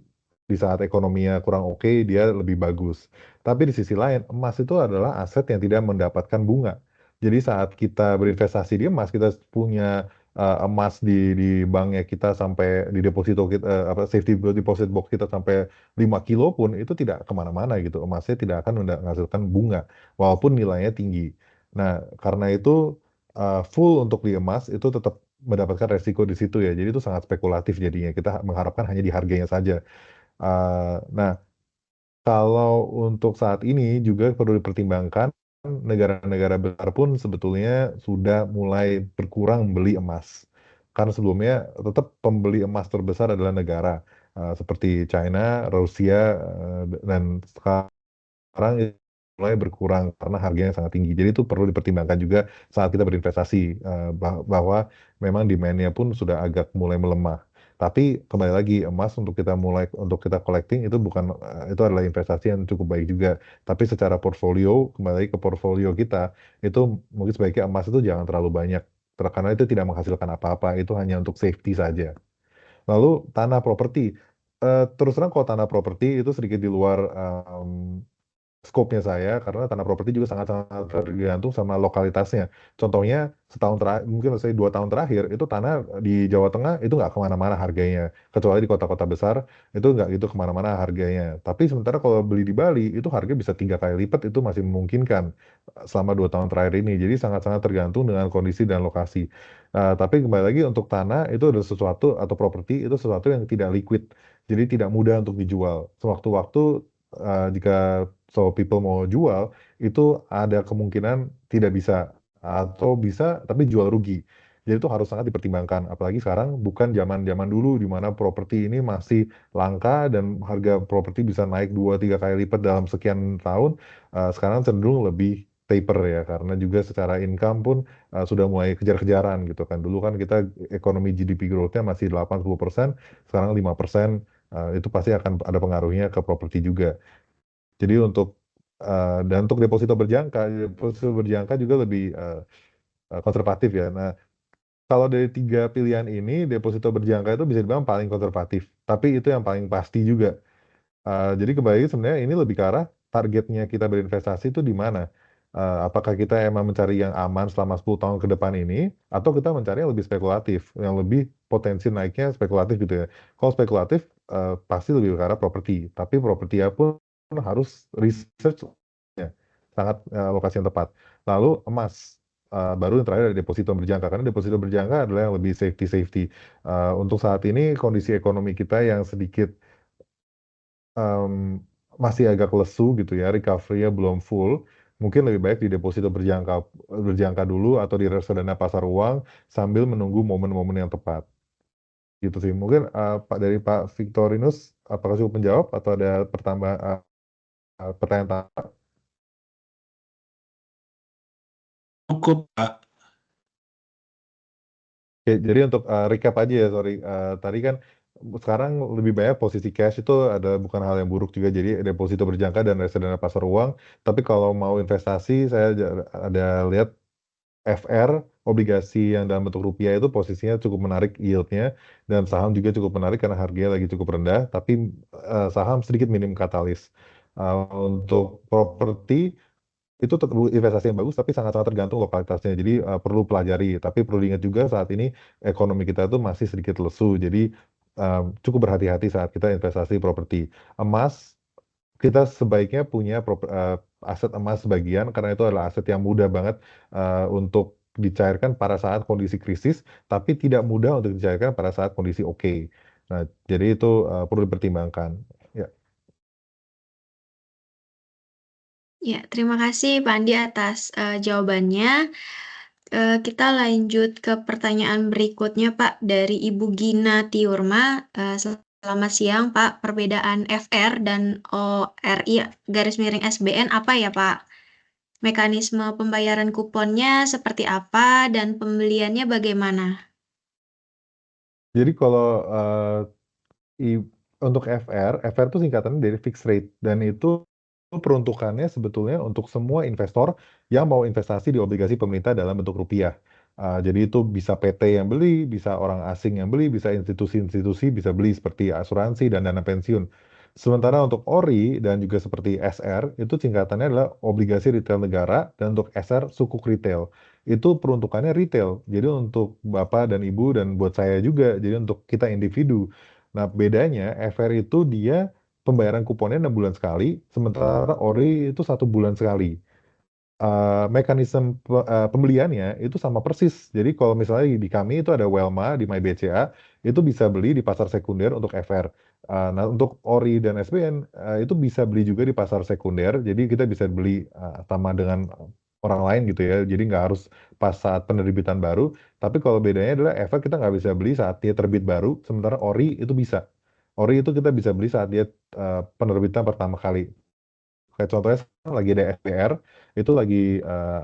di saat ekonominya kurang oke dia lebih bagus. Tapi di sisi lain emas itu adalah aset yang tidak mendapatkan bunga. Jadi saat kita berinvestasi di emas kita punya emas di banknya kita sampai di deposito kita apa safety deposit box kita sampai 5 kilo pun itu tidak kemana-mana gitu. Emasnya tidak akan menghasilkan bunga walaupun nilainya tinggi. Nah, karena itu full untuk di emas itu tetap mendapatkan resiko di situ ya. Jadi itu sangat spekulatif jadinya. Kita mengharapkan hanya di harganya saja. Nah, kalau untuk saat ini juga perlu dipertimbangkan negara-negara besar pun sebetulnya sudah mulai berkurang beli emas. Karena sebelumnya tetap pembeli emas terbesar adalah negara seperti China, Rusia, dan sekarang mulai berkurang karena harganya sangat tinggi. Jadi itu perlu dipertimbangkan juga saat kita berinvestasi bahwa memang demand-nya pun sudah agak mulai melemah. Tapi kembali lagi emas untuk kita collecting itu bukan itu adalah investasi yang cukup baik juga. Tapi secara portfolio kembali lagi ke portfolio kita itu mungkin sebaiknya emas itu jangan terlalu banyak karena itu tidak menghasilkan apa-apa. Itu hanya untuk safety saja. Lalu tanah properti. Terus terang kalau tanah properti itu sedikit di luar skopnya saya karena tanah properti juga sangat-sangat tergantung sama lokalitasnya. Contohnya setahun terakhir, mungkin saya 2 tahun terakhir itu tanah di Jawa Tengah itu nggak kemana-mana harganya, kecuali di kota-kota besar itu nggak gitu kemana-mana harganya. Tapi sementara kalau beli di Bali itu harga bisa 3 kali lipat itu masih memungkinkan selama 2 tahun terakhir ini. Jadi sangat-sangat tergantung dengan kondisi dan lokasi. Tapi kembali lagi untuk tanah itu adalah sesuatu atau properti itu sesuatu yang tidak liquid. Jadi tidak mudah untuk dijual. Sewaktu-waktu jika people mau jual itu ada kemungkinan tidak bisa atau bisa tapi jual rugi. Jadi itu harus sangat dipertimbangkan. Apalagi sekarang bukan zaman-zaman dulu di mana properti ini masih langka dan harga properti bisa naik 2-3 kali lipat dalam sekian tahun. Sekarang cenderung lebih taper ya karena juga secara income pun sudah mulai kejar-kejaran gitu kan. Dulu kan kita ekonomi GDP growth-nya masih 8-10%, sekarang 5%. Itu pasti akan ada pengaruhnya ke properti juga. Jadi dan untuk deposito berjangka juga lebih konservatif ya. Nah, kalau dari 3 pilihan ini, deposito berjangka itu bisa dibilang paling konservatif. Tapi itu yang paling pasti juga. Jadi kembali sebenarnya ini lebih ke arah targetnya kita berinvestasi itu di mana. Apakah kita emang mencari yang aman selama 10 tahun ke depan ini, atau kita mencari yang lebih spekulatif, yang lebih potensi naiknya spekulatif gitu ya. Kalau spekulatif, pasti lebih ke arah properti. Tapi properti pun harus research sangat lokasi yang tepat. Lalu emas. Baru yang terakhir ada deposito berjangka karena deposito berjangka adalah yang lebih safety. Untuk saat ini kondisi ekonomi kita yang sedikit em, masih agak lesu gitu ya, recovery-nya belum full, mungkin lebih baik di deposito berjangka dulu atau di reksadana pasar uang sambil menunggu momen-momen yang tepat. Gitu sih. Mungkin dari Pak Victorinus, apakah cukup menjawab atau ada pertanyaan tambahan? Cukup, Pak. Oke, jadi untuk recap aja ya, sorry. Tadi kan sekarang lebih banyak posisi cash itu ada bukan hal yang buruk juga. Jadi deposito berjangka dan reksadana pasar uang. Tapi kalau mau investasi, saya ada lihat FR, obligasi yang dalam bentuk rupiah itu posisinya cukup menarik yieldnya. Dan saham juga cukup menarik karena harganya lagi cukup rendah. Tapi saham sedikit minim katalis. Untuk properti, itu tetap investasi yang bagus tapi sangat-sangat tergantung lokalitasnya. Jadi perlu pelajari. Tapi perlu diingat juga saat ini ekonomi kita itu masih sedikit lesu. Jadi cukup berhati-hati saat kita investasi properti. Emas kita sebaiknya punya aset emas sebagian karena itu adalah aset yang mudah banget untuk dicairkan pada saat kondisi krisis, tapi tidak mudah untuk dicairkan pada saat kondisi oke. Nah, jadi itu perlu dipertimbangkan. Ya. Ya, terima kasih Pak Andi atas jawabannya. Kita lanjut ke pertanyaan berikutnya Pak dari Ibu Gina Tiurma. Selamat siang Pak, perbedaan FR dan ORI garis miring SBN apa ya Pak? Mekanisme pembayaran kuponnya seperti apa dan pembeliannya bagaimana? Jadi kalau untuk FR itu singkatannya dari fixed rate dan itu peruntukannya sebetulnya untuk semua investor yang mau investasi di obligasi pemerintah dalam bentuk rupiah. Jadi itu bisa PT yang beli, bisa orang asing yang beli, bisa institusi-institusi bisa beli seperti asuransi dan dana pensiun. Sementara untuk ORI dan juga seperti SR itu singkatannya adalah obligasi retail negara dan untuk SR sukuk retail. Itu peruntukannya retail. Jadi untuk Bapak dan Ibu dan buat saya juga, jadi untuk kita individu. Nah, bedanya FR itu dia pembayaran kuponnya 6 bulan sekali, sementara ORI itu 1 bulan sekali. Mekanisme pembeliannya itu sama persis. Jadi kalau misalnya di kami itu ada Welma di MyBCA, itu bisa beli di pasar sekunder untuk FR. Nah, untuk ORI dan SBN itu bisa beli juga di pasar sekunder. Jadi kita bisa beli sama dengan orang lain gitu ya. Jadi nggak harus pas saat penerbitan baru. Tapi kalau bedanya adalah FR kita nggak bisa beli saat dia terbit baru, sementara ORI itu bisa. ORI itu kita bisa beli saat dia penerbitan pertama kali. Kayak contohnya sekarang lagi ada SBR, itu lagi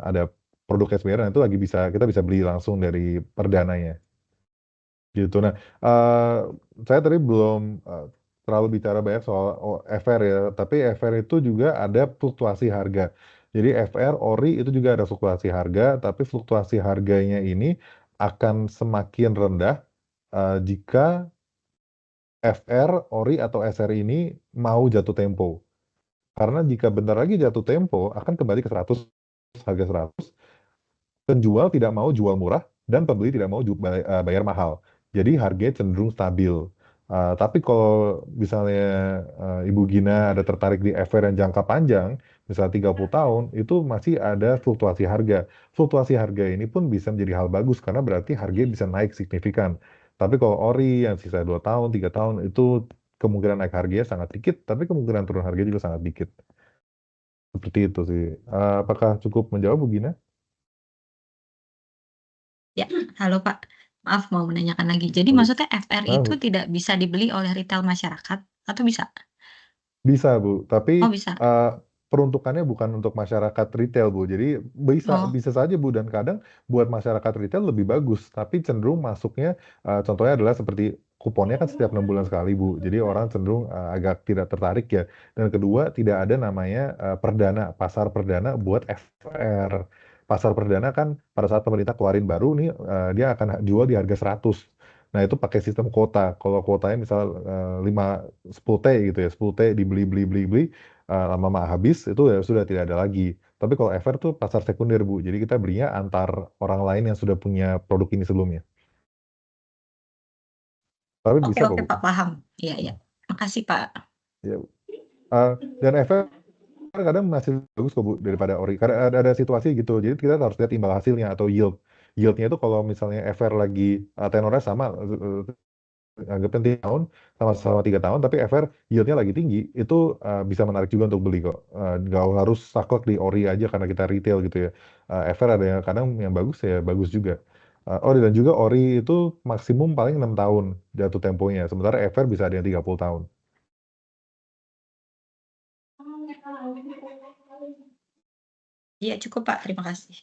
ada produk SBR, nah itu lagi kita bisa beli langsung dari perdananya. Gitu. Nah, saya tadi belum terlalu bicara banyak soal FR ya, tapi FR itu juga ada fluktuasi harga. Jadi FR, ORI itu juga ada fluktuasi harga, tapi fluktuasi harganya ini akan semakin rendah jika FR, ORI atau SR ini mau jatuh tempo. Karena jika bentar lagi jatuh tempo, akan kembali ke 100, harga 100, penjual tidak mau jual murah, dan pembeli tidak mau bayar mahal. Jadi harganya cenderung stabil. Tapi kalau misalnya Ibu Gina ada tertarik di FR yang jangka panjang, misalnya 30 tahun, itu masih ada fluktuasi harga. Fluktuasi harga ini pun bisa menjadi hal bagus, karena berarti harganya bisa naik signifikan. Tapi kalau ORI yang sisa 2 tahun, 3 tahun, itu kemungkinan naik harganya sangat dikit, tapi kemungkinan turun harganya juga sangat dikit. Seperti itu sih. Apakah cukup menjawab, Bu Gina? Ya, halo Pak. Maaf mau menanyakan lagi. Jadi Oke. maksudnya FR itu Bu. tidak bisa dibeli oleh retail masyarakat atau bisa? Bisa, Bu. Tapi Oh, bisa. peruntukannya bukan untuk masyarakat retail, Bu. Jadi bisa Oh, bisa saja, Bu. Dan kadang buat masyarakat retail lebih bagus. Tapi cenderung masuknya, contohnya adalah seperti kuponnya kan setiap 6 bulan sekali, Bu. Jadi orang cenderung agak tidak tertarik ya. Dan kedua, tidak ada namanya pasar perdana buat FR. Pasar perdana kan pada saat pemerintah keluarin baru nih, dia akan jual di harga 100. Nah, itu pakai sistem kuota. Kalau kuotanya misal 10T gitu ya, 10T dibeli, lama-lama habis, itu ya sudah tidak ada lagi. Tapi kalau FR tuh pasar sekunder, Bu. Jadi kita belinya antar orang lain yang sudah punya produk ini sebelumnya. Tapi oke, bisa kok, oke Bu. Pak, paham. Iya, iya. Makasih Pak. Ya, Bu. Dan FR kadang masih bagus kok, Bu, daripada ori. Karena ada situasi gitu. Jadi kita harus lihat imbal hasilnya atau yield. Yieldnya itu kalau misalnya FR lagi tenornya sama, anggapnya 3 tahun, sama-sama 3 tahun, tapi FR yield-nya lagi tinggi, itu bisa menarik juga untuk beli kok. Nggak harus saklek di ori aja karena kita retail gitu ya. FR ada yang kadang yang bagus ya bagus juga. Dan juga ori itu maksimum paling 6 tahun jatuh temponya, sementara FR bisa ada yang 30 tahun. Iya, cukup Pak. Terima kasih.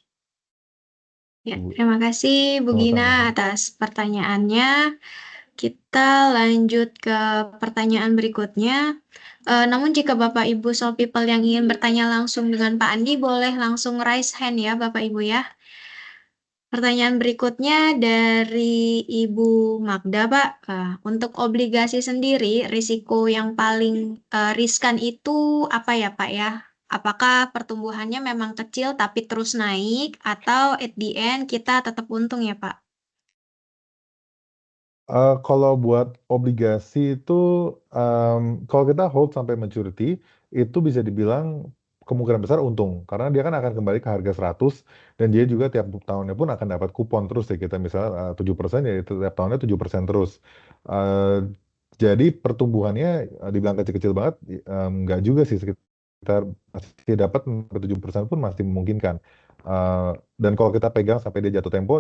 Ya, Bu. terima kasih Bu Gina Sama-sama. atas pertanyaannya. Kita lanjut ke pertanyaan berikutnya. Namun jika Bapak Ibu Soul People yang ingin bertanya langsung dengan Pak Andi, boleh langsung raise hand ya Bapak Ibu ya. Pertanyaan berikutnya dari Ibu Magda, Pak. Untuk obligasi sendiri, risiko yang paling riskan itu apa ya, Pak ya? Apakah pertumbuhannya memang kecil tapi terus naik, atau at the end kita tetap untung ya, Pak? Kalau buat obligasi itu, kalau kita hold sampai maturity, itu bisa dibilang kemungkinan besar untung. Karena dia kan akan kembali ke harga 100, dan dia juga tiap tahunnya pun akan dapat kupon terus ya. Kita misalnya 7%, ya tiap tahunnya 7% terus. Eee, jadi pertumbuhannya dibilang kecil-kecil banget, nggak juga sih, sekitar masih dapat 7% pun masih memungkinkan. Dan kalau kita pegang sampai dia jatuh tempo,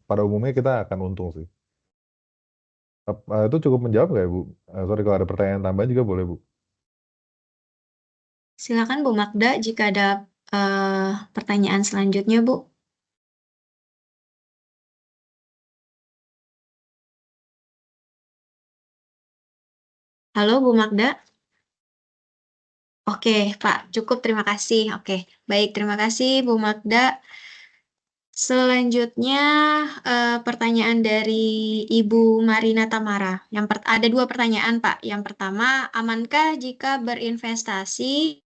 pada umumnya kita akan untung sih. Itu cukup menjawab nggak ya, Bu? Sorry kalau ada pertanyaan tambahan juga boleh, Bu. Silakan Bu Magda jika ada pertanyaan selanjutnya, Bu. Halo Bu Magda. Oke, Pak, cukup terima kasih. Oke, baik, terima kasih Bu Magda. Selanjutnya pertanyaan dari Ibu Marina Tamara. Ada 2 pertanyaan, Pak. Yang pertama, amankah jika berinvestasi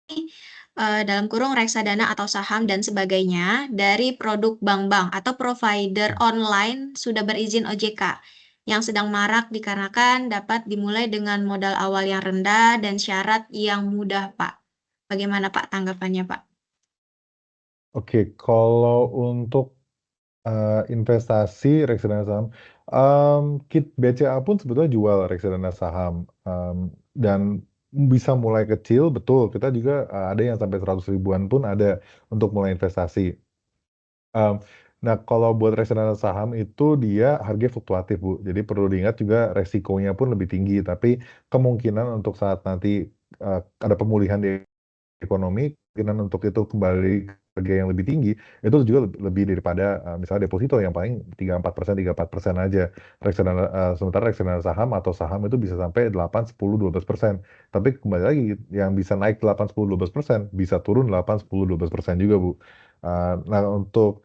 dalam kurung reksadana atau saham dan sebagainya dari produk bank-bank atau provider online sudah berizin OJK yang sedang marak dikarenakan dapat dimulai dengan modal awal yang rendah dan syarat yang mudah, Pak. Bagaimana, Pak, tanggapannya, Pak? Oke, kalau untuk investasi reksadana saham, BCA pun sebetulnya jual reksadana saham, dan bisa mulai kecil, betul. Kita juga ada yang sampai 100 ribuan pun ada untuk mulai investasi. Um, Nah, kalau buat reksadana saham itu dia harganya fluktuatif, Bu. Jadi perlu diingat juga resikonya pun lebih tinggi. Tapi kemungkinan untuk saat nanti ada pemulihan di ekonomi, kemungkinan untuk itu kembali ke harga yang lebih tinggi, itu juga lebih daripada misalnya deposito yang paling 3-4% aja. Sementara reksadana saham atau saham itu bisa sampai 8, 10, 12%. Tapi kembali lagi, yang bisa naik 8, 10, 12%, bisa turun 8, 10, 12% juga, Bu. Nah, untuk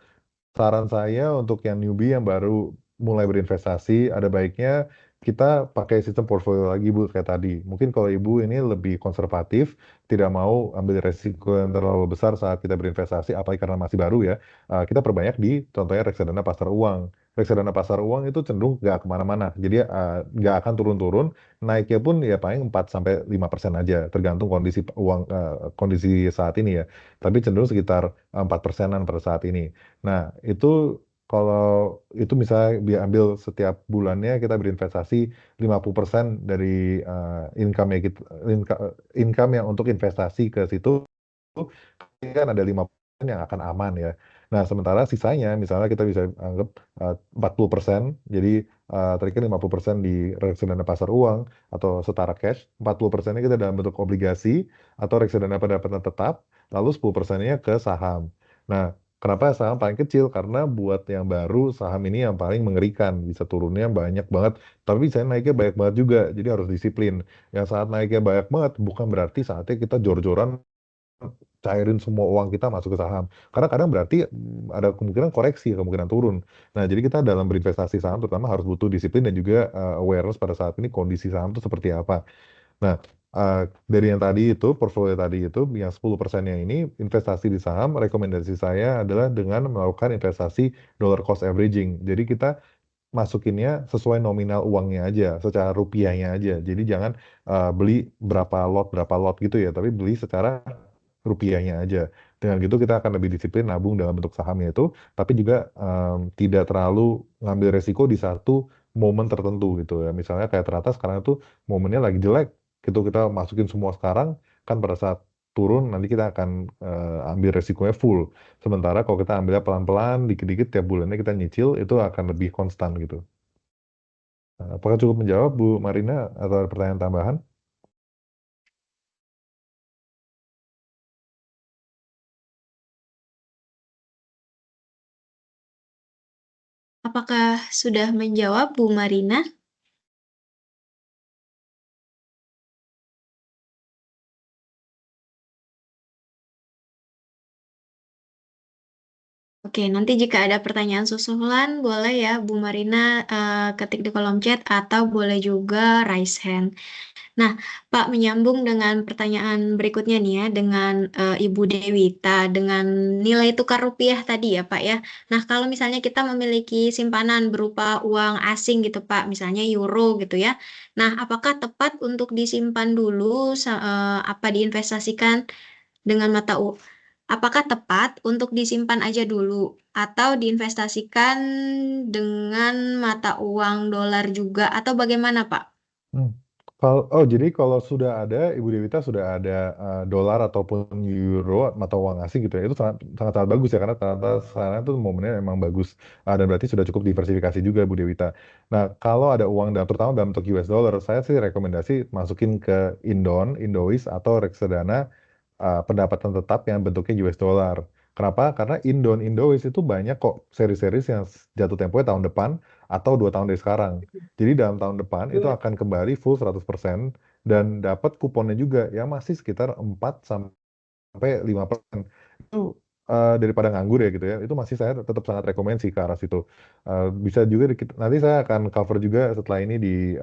saran saya untuk yang newbie yang baru mulai berinvestasi, ada baiknya kita pakai sistem portfolio lagi, Bu, kayak tadi. Mungkin kalau Ibu ini lebih konservatif, tidak mau ambil resiko yang terlalu besar saat kita berinvestasi, apalagi karena masih baru ya, kita perbanyak di contohnya reksadana pasar uang. Reksadana pasar uang itu cenderung nggak kemana-mana, jadi nggak akan turun-turun, naiknya pun ya paling 4-5% aja, tergantung kondisi uang, kondisi saat ini ya. Tapi cenderung sekitar 4%-an pada saat ini. Nah, itu kalau itu misalnya diambil setiap bulannya kita berinvestasi 50% dari income yang untuk investasi ke situ, kan ada 50% yang akan aman ya. Nah, sementara sisanya misalnya kita bisa anggap 40%, jadi tadi kan 50% di reksadana pasar uang atau setara cash, 40%-nya kita dalam bentuk obligasi atau reksadana pendapatan tetap, lalu 10%-nya ke saham. Nah, kenapa saham paling kecil? Karena buat yang baru, saham ini yang paling mengerikan. Bisa turunnya banyak banget, tapi bisa naiknya banyak banget juga. Jadi harus disiplin. Yang saat naiknya banyak banget, bukan berarti saatnya kita jor-joran cairin semua uang kita masuk ke saham. Karena kadang berarti ada kemungkinan koreksi, kemungkinan turun. Nah, jadi kita dalam berinvestasi saham terutama harus butuh disiplin dan juga awareness pada saat ini kondisi saham itu seperti apa. Nah, dari yang tadi itu, portfolio tadi itu, yang 10%-nya ini investasi di saham, rekomendasi saya adalah dengan melakukan investasi dollar cost averaging. Jadi kita masukinnya sesuai nominal uangnya aja, secara rupiahnya aja. Jadi jangan beli berapa lot gitu ya, tapi beli secara rupiahnya aja. Dengan gitu kita akan lebih disiplin nabung dalam bentuk sahamnya itu, tapi juga tidak terlalu ngambil resiko di satu momen tertentu gitu ya. Misalnya kayak ternyata sekarang itu momennya lagi jelek, gitu kita masukin semua sekarang, kan pada saat turun nanti kita akan ambil resikonya full. Sementara kalau kita ambilnya pelan-pelan, dikit-dikit tiap bulannya kita nyicil, itu akan lebih konstan gitu. Apakah cukup menjawab Bu Marina atau ada pertanyaan tambahan? Apakah sudah menjawab Bu Marina? Oke, nanti jika ada pertanyaan susulan, boleh ya Bu Marina ketik di kolom chat atau boleh juga raise hand. Nah, Pak, menyambung dengan pertanyaan berikutnya nih ya, dengan Ibu Dewita, dengan nilai tukar rupiah tadi ya Pak ya. Nah, kalau misalnya kita memiliki simpanan berupa uang asing gitu Pak, misalnya euro gitu ya. Nah, apakah tepat untuk disimpan dulu, apa diinvestasikan dengan mata uang? Apakah tepat untuk disimpan aja dulu atau diinvestasikan dengan mata uang dolar juga atau bagaimana Pak? Hmm. Jadi kalau sudah ada, Ibu Dewita sudah ada dolar ataupun euro mata uang asing gitu ya, itu sangat sangat, sangat bagus ya karena ternyata sekarang itu momennya memang bagus. Dan berarti sudah cukup diversifikasi juga Bu Dewita. Nah, kalau ada uang terutama dalam bentuk US dollar, saya sih rekomendasi masukin ke Indois atau reksadana pendapatan tetap yang bentuknya US dollar. Kenapa? Karena Indois itu banyak kok seri-seri yang jatuh temponya tahun depan atau 2 tahun dari sekarang. Jadi dalam tahun depan itu akan kembali full 100% dan dapat kuponnya juga yang masih sekitar 4 sampai 5%. Itu daripada nganggur ya gitu ya. Itu masih saya tetap sangat rekomend sih ke arah situ. Bisa juga nanti saya akan cover juga setelah ini di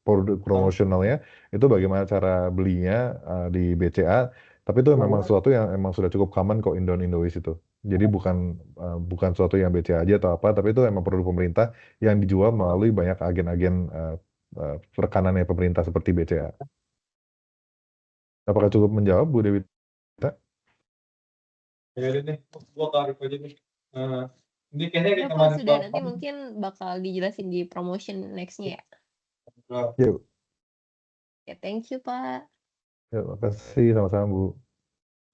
produk promosionalnya itu bagaimana cara belinya di BCA. Tapi itu memang sesuatu yang emang sudah cukup common kok Indois itu. Jadi bukan suatu yang BCA aja atau apa, tapi itu emang produk pemerintah yang dijual melalui banyak agen-agen rekanannya pemerintah seperti BCA. Apakah cukup menjawab, Bu Dewi? Ya udah nih, gua tarik aja nih. Ini kayaknya Ya, kalau sudah nanti mungkin bakal dijelasin di promotion next-nya ya. Yuk, Ya, thank you, Pak. ya, makasih sama-sama Bu.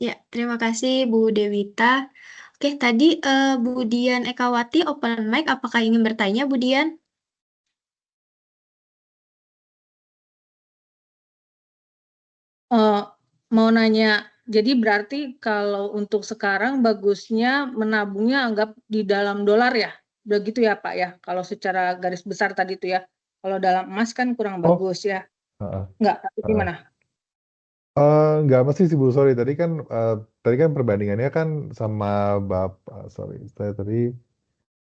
Ya, terima kasih Bu Dewita. Oke, tadi Bu Dian Ekawati open mic, apakah ingin bertanya Bu Dian? Mau nanya, jadi berarti kalau untuk sekarang bagusnya menabungnya anggap di dalam dolar ya? Begitu ya Pak ya? Kalau secara garis besar tadi itu ya. Kalau dalam emas kan kurang bagus ya. Enggak, tapi gimana? Nggak mesti sih Bu, sorry. Tadi kan perbandingannya kan sama saya tadi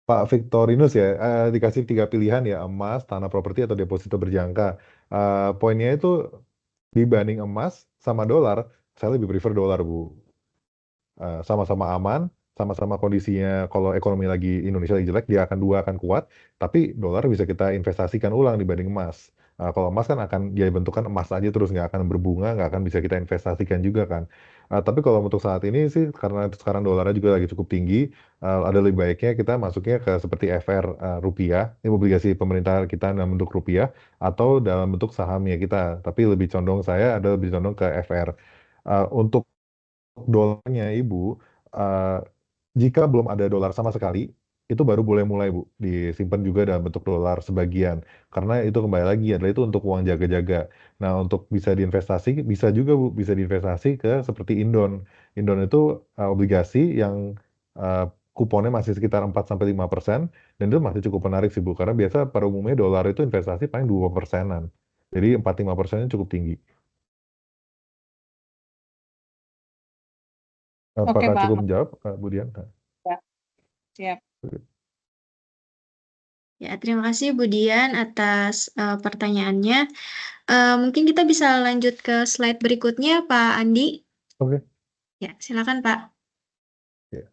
Pak Victorinus ya, dikasih 3 pilihan ya, emas, tanah properti, atau deposito berjangka. Poinnya itu dibanding emas sama dolar, saya lebih prefer dolar Bu. Sama-sama aman, sama-sama kondisinya kalau ekonomi Indonesia lagi jelek, dia akan kuat, tapi dolar bisa kita investasikan ulang dibanding emas. Kalau emas kan akan jadi bentukan emas aja terus nggak akan berbunga, nggak akan bisa kita investasikan juga kan. Tapi kalau untuk saat ini sih karena sekarang dolarnya juga lagi cukup tinggi, ada lebih baiknya kita masuknya ke seperti FR rupiah, ini obligasi pemerintah kita dalam bentuk rupiah atau dalam bentuk sahamnya kita. Tapi lebih condong ke FR. Untuk dolarnya Ibu, jika belum ada dolar sama sekali, itu baru boleh mulai Bu, disimpan juga dalam bentuk dolar sebagian. Karena itu kembali lagi adalah itu untuk uang jaga-jaga. Nah, untuk bisa diinvestasi, bisa juga Bu, bisa diinvestasi ke seperti Indon. Indon itu obligasi yang kuponnya masih sekitar 4-5%, dan itu masih cukup menarik sih Bu, karena biasa pada umumnya dolar itu investasi paling 2%-an. Jadi 4-5%-nya cukup tinggi. Oke, Apakah Pak. cukup menjawab, Bu Dian? Ya, siap. Ya, terima kasih Bu Dian atas pertanyaannya. Mungkin kita bisa lanjut ke slide berikutnya, Pak Andi. Oke. Ya, silakan Pak. Ya.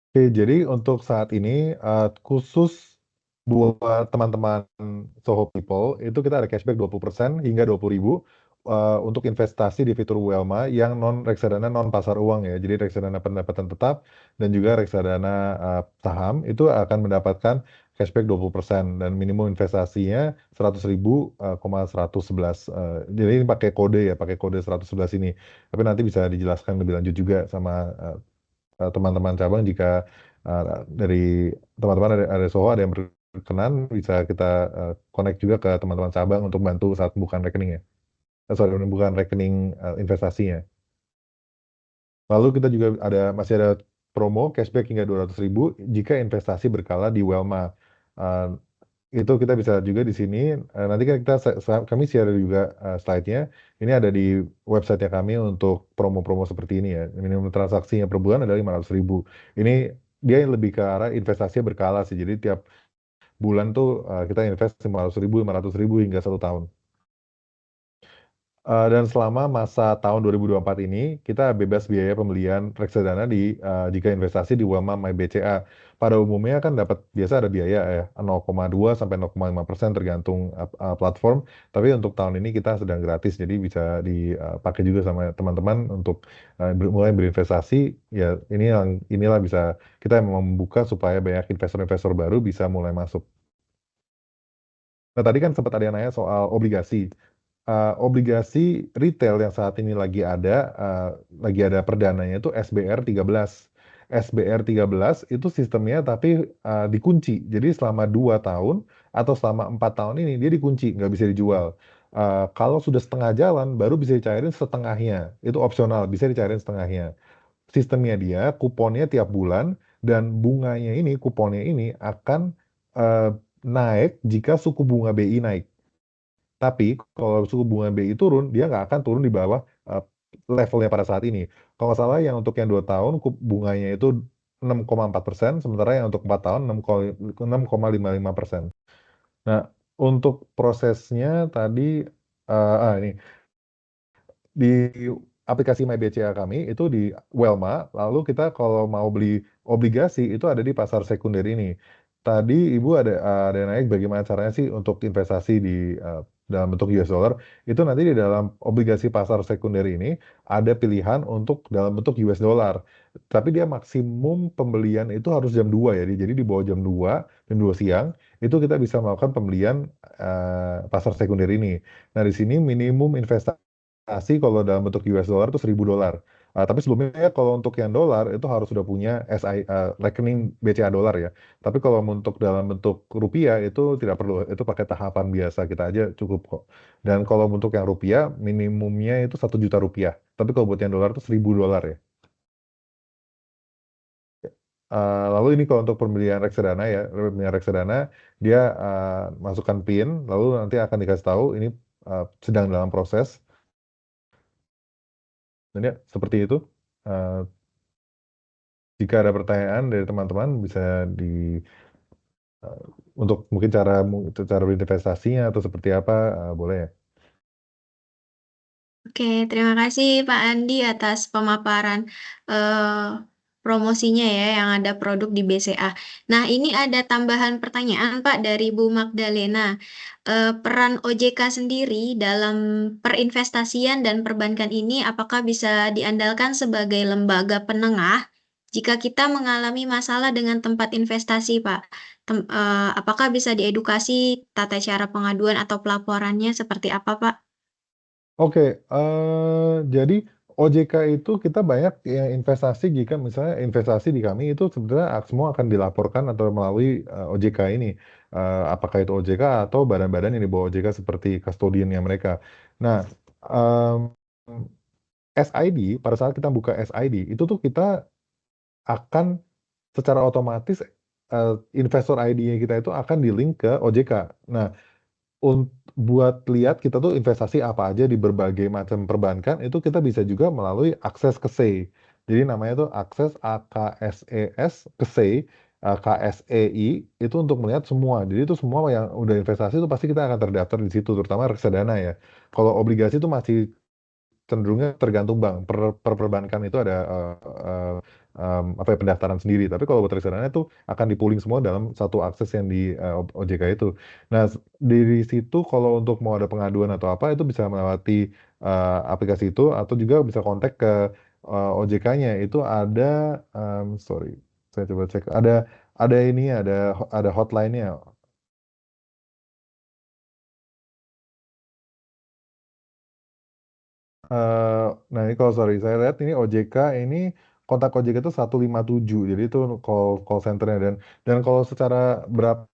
Oke, jadi untuk saat ini khusus buat teman-teman Soho People itu kita ada cashback 20% hingga 20.000 untuk investasi di fitur Welma yang reksadana non pasar uang ya. Jadi reksadana pendapatan tetap dan juga reksadana saham itu akan mendapatkan cashback 20% dan minimum investasinya 100.000 111. Jadi ini pakai kode 111 ini. Tapi nanti bisa dijelaskan lebih lanjut juga sama teman-teman cabang jika dari teman-teman ada Soho ada yang berkenan bisa kita connect juga ke teman-teman cabang untuk bantu saat bukan rekening ya. Bukan rekening investasinya. Lalu kita juga masih ada promo cashback hingga 200.000 jika investasi berkala di Welma. Itu kita bisa juga di sini. Nanti kan kami share juga slide-nya. Ini ada di website kami untuk promo-promo seperti ini ya. Minimum transaksinya per bulan adalah 500.000. Ini dia lebih ke arah investasinya berkala sih. Jadi tiap bulan tuh kita invest 500.000 hingga 1 tahun. Dan selama masa tahun 2024 ini, kita bebas biaya pembelian reksadana jika investasi di Welma My BCA. Pada umumnya kan biasa ada biaya ya, 0,2 sampai 0,5% tergantung platform. Tapi untuk tahun ini kita sedang gratis, jadi bisa dipakai juga sama teman-teman untuk mulai berinvestasi. Ya inilah bisa kita membuka supaya banyak investor-investor baru bisa mulai masuk. Nah tadi kan sempat ada yang nanya soal obligasi. Obligasi retail yang saat ini lagi ada perdananya itu SBR 13. SBR 13 itu sistemnya tapi dikunci. Jadi selama 2 tahun atau selama 4 tahun ini dia dikunci, nggak bisa dijual. Kalau sudah setengah jalan baru bisa dicairin setengahnya. Itu opsional, bisa dicairin setengahnya. Sistemnya dia, kuponnya tiap bulan dan bunganya ini, kuponnya ini akan naik jika suku bunga BI naik. Tapi kalau suku bunga BI turun, dia nggak akan turun di bawah levelnya pada saat ini. Kalau nggak salah yang untuk yang 2 tahun bunganya itu 6,4%, sementara yang untuk 4 tahun 6,55%. Nah, untuk prosesnya tadi, ini di aplikasi MyBCA kami itu di Welma, lalu kita kalau mau beli obligasi itu ada di pasar sekunder ini. Tadi Ibu ada naik bagaimana caranya sih untuk investasi di dalam bentuk US dollar, itu nanti di dalam obligasi pasar sekunder ini ada pilihan untuk dalam bentuk US dollar. Tapi dia maksimum pembelian itu harus jam 2 ya, jadi di bawah jam 2 siang, itu kita bisa melakukan pembelian pasar sekunder ini. Nah, di sini minimum investasi kalau dalam bentuk US dollar itu $1.000. Tapi sebelumnya kalau untuk yang dolar itu harus sudah punya rekening BCA dolar ya. Tapi kalau untuk dalam bentuk rupiah itu tidak perlu, itu pakai tahapan biasa kita aja cukup kok. Dan kalau untuk yang rupiah minimumnya itu 1 juta rupiah. Tapi kalau buat yang dolar itu $1.000 ya. Lalu ini kalau untuk pembelian reksadana ya, pembelian reksadana dia masukkan PIN, lalu nanti akan dikasih tahu ini sedang dalam proses. Dan ya, seperti itu. Jika ada pertanyaan dari teman-teman bisa untuk mungkin cara berinvestasinya atau seperti apa, boleh ya. Oke, terima kasih Pak Andi atas pemaparan promosinya ya yang ada produk di BCA. Nah, ini ada tambahan pertanyaan Pak dari Bu Magdalena. Peran OJK sendiri dalam perinvestasian dan perbankan ini apakah bisa diandalkan sebagai lembaga penengah jika kita mengalami masalah dengan tempat investasi, Pak? Apakah bisa diedukasi tata cara pengaduan atau pelaporannya seperti apa, Pak? Oke, jadi OJK itu kita banyak yang investasi jika misalnya investasi di kami itu sebenarnya semua akan dilaporkan atau melalui OJK ini. Apakah itu OJK atau badan-badan yang di bawah OJK seperti custodiannya mereka. Nah, SID, pada saat kita buka SID, itu tuh kita akan secara otomatis investor ID-nya kita itu akan di-link ke OJK. Nah, buat lihat kita tuh investasi apa aja di berbagai macam perbankan itu kita bisa juga melalui akses ke SEI. Jadi namanya tuh akses AKSES ke SEI, KSEI itu untuk melihat semua. Jadi itu semua yang udah investasi itu pasti kita akan terdaftar di situ, terutama reksadana ya. Kalau obligasi itu masih cenderungnya tergantung bank. Per perbankan itu ada apa ya, pendaftaran sendiri. Tapi kalau buat reksadana itu akan di-pooling semua dalam satu akses yang di OJK itu. Nah, dari situ kalau untuk mau ada pengaduan atau apa itu bisa melewati aplikasi itu atau juga bisa kontak ke OJK-nya. Itu ada sorry, saya coba cek. Ada ini ada hotline-nya. Nah ini kalau sorry, saya lihat ini OJK ini kontak OJK itu 157, jadi itu call centernya dan kalau secara berapa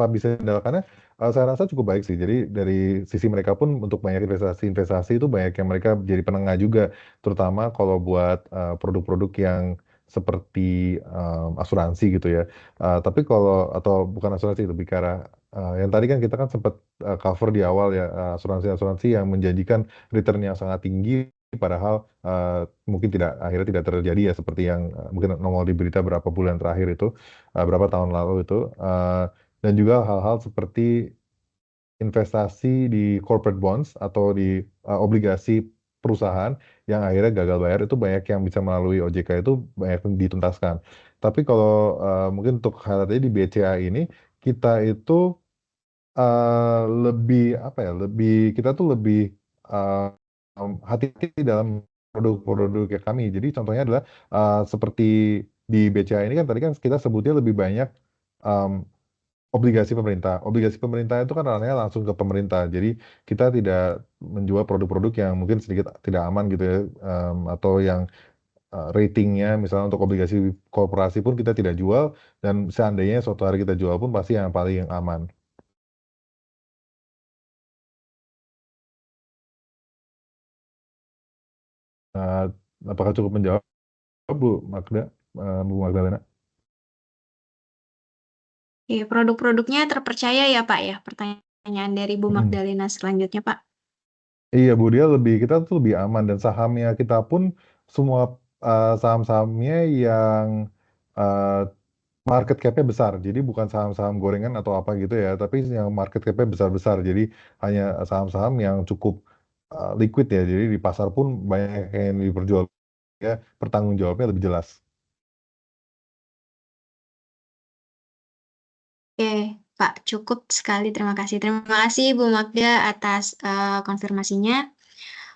bisa diandalkannya, saya rasa cukup baik sih. Jadi dari sisi mereka pun untuk banyak investasi itu banyak yang mereka jadi penengah juga, terutama kalau buat produk-produk yang seperti asuransi gitu ya. Tapi kalau atau bukan asuransi lebih ke arah yang tadi kan kita kan sempat cover di awal ya asuransi-asuransi yang menjanjikan return yang sangat tinggi padahal mungkin akhirnya tidak terjadi ya seperti yang mungkin nongol di berita berapa bulan terakhir itu berapa tahun lalu itu dan juga hal-hal seperti investasi di corporate bonds atau di obligasi perusahaan yang akhirnya gagal bayar itu banyak yang bisa melalui OJK itu banyak yang dituntaskan. Tapi kalau mungkin untuk hal tadi di BCA ini kita itu lebih apa ya, kita tuh lebih hati-hati dalam produk-produk kayak kami. Jadi contohnya adalah seperti di BCA ini kan tadi kan kita sebutnya lebih banyak obligasi pemerintah. Obligasi pemerintah itu kan ranahnya langsung ke pemerintah. Jadi kita tidak menjual produk-produk yang mungkin sedikit tidak aman gitu ya, atau yang ratingnya misalnya untuk obligasi korporasi pun kita tidak jual dan seandainya suatu hari kita jual pun pasti yang paling aman. Apakah cukup menjawab Bu Magda, Bu Magdalena? Produk-produknya terpercaya ya Pak ya? Pertanyaan dari Bu Mm-mm. Magdalena selanjutnya Pak. Iya Bu, kita tuh lebih aman dan sahamnya kita pun semua saham-sahamnya yang uh, market cap-nya besar. Jadi bukan saham-saham gorengan atau apa gitu ya, tapi yang market cap-nya besar-besar. Jadi hanya saham-saham yang cukup liquid ya. Jadi di pasar pun banyak yang diperjual ya, pertanggungjawabnya lebih jelas. Oke, Pak, cukup sekali. Terima kasih. Terima kasih Bu Magda atas konfirmasinya.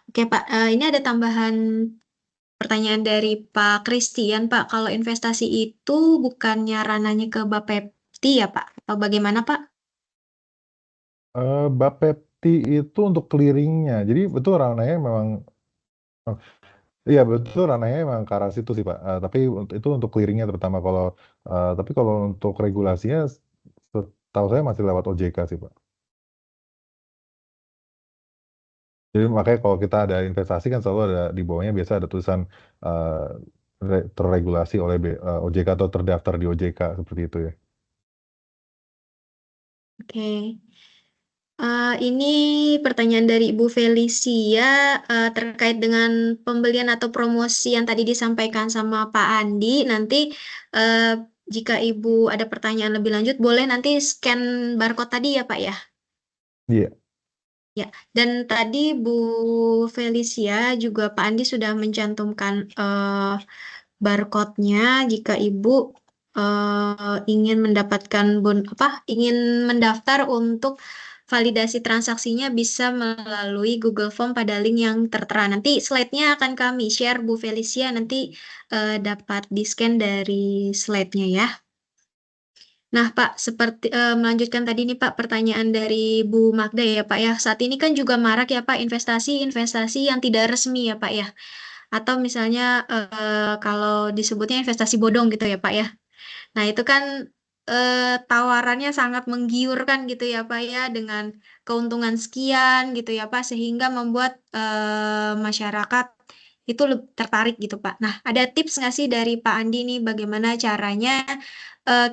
Oke, Pak, ini ada tambahan pertanyaan dari Pak Christian, Pak. Kalau investasi itu bukannya ranahnya ke Bapepti ya, Pak? Atau bagaimana, Pak? Bapepti itu untuk clearingnya. Jadi betul ranahnya memang, oh, iya betul ranahnya memang ke arah situ sih Pak. Tapi itu untuk clearingnya terutama tapi kalau untuk regulasinya, setahu saya masih lewat OJK sih Pak. Jadi makanya kalau kita ada investasi kan selalu ada di bawahnya biasa ada tulisan terregulasi oleh OJK atau terdaftar di OJK seperti itu ya. Oke. Ini pertanyaan dari Ibu Felicia terkait dengan pembelian atau promosi yang tadi disampaikan sama Pak Andi. Nanti jika Ibu ada pertanyaan lebih lanjut, boleh nanti scan barcode tadi ya Pak ya? Iya. Ya, dan tadi Bu Felicia juga Pak Andi sudah mencantumkan barcode-nya jika Ibu ingin mendapatkan ingin mendaftar untuk validasi transaksinya bisa melalui Google Form pada link yang tertera. Nanti slide-nya akan kami share Bu Felicia, nanti dapat di-scan dari slide-nya ya. Nah, Pak, seperti melanjutkan tadi nih Pak, pertanyaan dari Bu Magda ya Pak ya. Saat ini kan juga marak ya Pak investasi-investasi yang tidak resmi ya Pak ya. Atau misalnya kalau disebutnya investasi bodong gitu ya Pak ya. Nah, itu kan tawarannya sangat menggiurkan gitu ya Pak ya, dengan keuntungan sekian gitu ya Pak, sehingga membuat masyarakat itu tertarik gitu Pak. Nah, ada tips nggak sih dari Pak Andi nih bagaimana caranya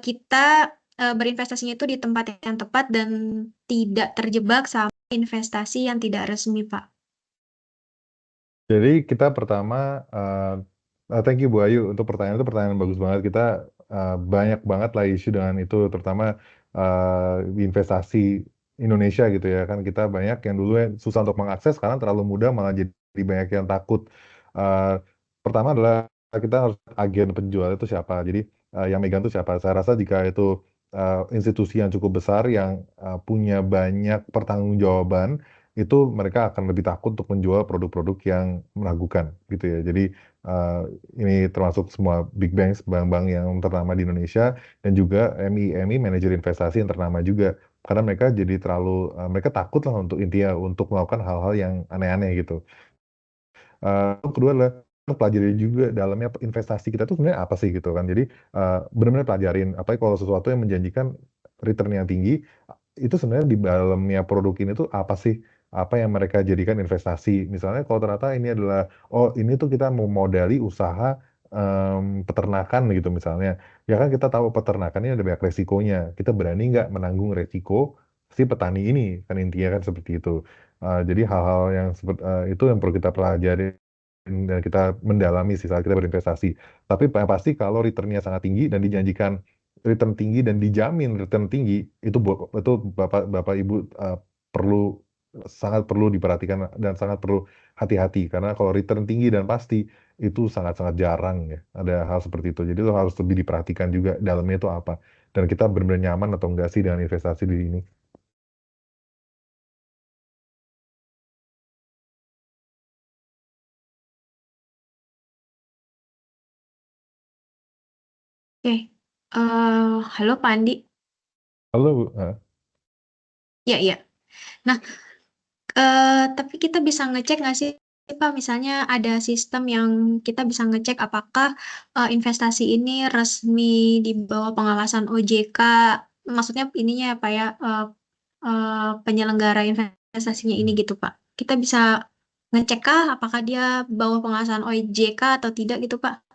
kita berinvestasinya itu di tempat yang tepat dan tidak terjebak sama investasi yang tidak resmi Pak? Jadi kita pertama, thank you Bu Ayu untuk pertanyaan itu pertanyaan bagus banget. Kita banyak banget lah isu dengan itu, terutama di investasi Indonesia gitu ya kan kita banyak yang dulu yang susah untuk mengakses, sekarang terlalu mudah malah jadi banyak yang takut. Uh, Pertama adalah kita harus agen penjual itu siapa. Jadi yang megang itu siapa. Saya rasa jika itu institusi yang cukup besar yang punya banyak pertanggungjawaban itu mereka akan lebih takut untuk menjual produk-produk yang meragukan gitu ya. Jadi uh, ini termasuk semua big banks, bank-bank yang ternama di Indonesia dan juga MI manajer investasi yang ternama juga. Karena mereka jadi mereka takut lah untuk intinya untuk melakukan hal-hal yang aneh-aneh gitu. Kedua adalah pelajari juga dalamnya investasi kita tuh sebenarnya apa sih gitu kan. Jadi benar-benar pelajarin, apalagi kalau sesuatu yang menjanjikan return yang tinggi, itu sebenarnya di dalamnya produk ini tuh apa sih? Apa yang mereka jadikan investasi? Misalnya kalau ternyata ini adalah, oh ini tuh kita mau modali usaha peternakan gitu misalnya. Ya kan kita tahu peternakan ini ada banyak resikonya. Kita berani nggak menanggung resiko si petani ini? Kan intinya kan seperti itu. Jadi hal-hal yang seperti itu yang perlu kita pelajari dan kita mendalami sih saat kita berinvestasi. Tapi yang pasti kalau returnnya sangat tinggi dan dijanjikan return tinggi dan dijamin return tinggi, itu Bapak Ibu perlu sangat perlu diperhatikan dan sangat perlu hati-hati karena kalau return tinggi dan pasti itu sangat-sangat jarang ya ada hal seperti itu. Jadi itu harus lebih diperhatikan juga dalamnya itu apa dan kita benar-benar nyaman atau enggak sih dengan investasi di ini. Oke, halo Pak Andi. Halo Bu. Ya, ya. Nah, tapi kita bisa ngecek nggak sih, Pak, misalnya ada sistem yang kita bisa ngecek apakah investasi ini resmi di bawah pengawasan OJK, maksudnya ininya ya, Pak ya, penyelenggara investasinya ini gitu, Pak. Kita bisa ngecek kah apakah dia bawah pengawasan OJK atau tidak gitu, Pak?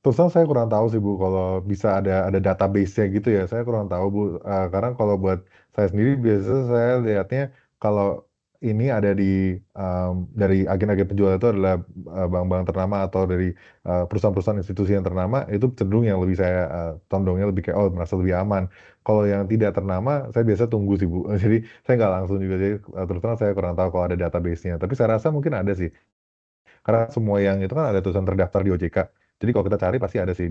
Terus terang saya kurang tahu sih Bu, kalau bisa ada database-nya gitu ya, saya kurang tahu Bu. Karena kalau buat saya sendiri biasanya saya lihatnya kalau ini ada dari agen-agen penjual itu adalah bank-bank ternama atau dari perusahaan-perusahaan institusi yang ternama, itu cenderung yang lebih saya condongnya lebih kayak merasa lebih aman. Kalau yang tidak ternama, saya biasa tunggu sih Bu. Jadi saya nggak langsung juga, jadi terus terang saya kurang tahu kalau ada database-nya. Tapi saya rasa mungkin ada sih. Karena semua yang itu kan ada tulisan terdaftar di OJK. Jadi kalau kita cari pasti ada sih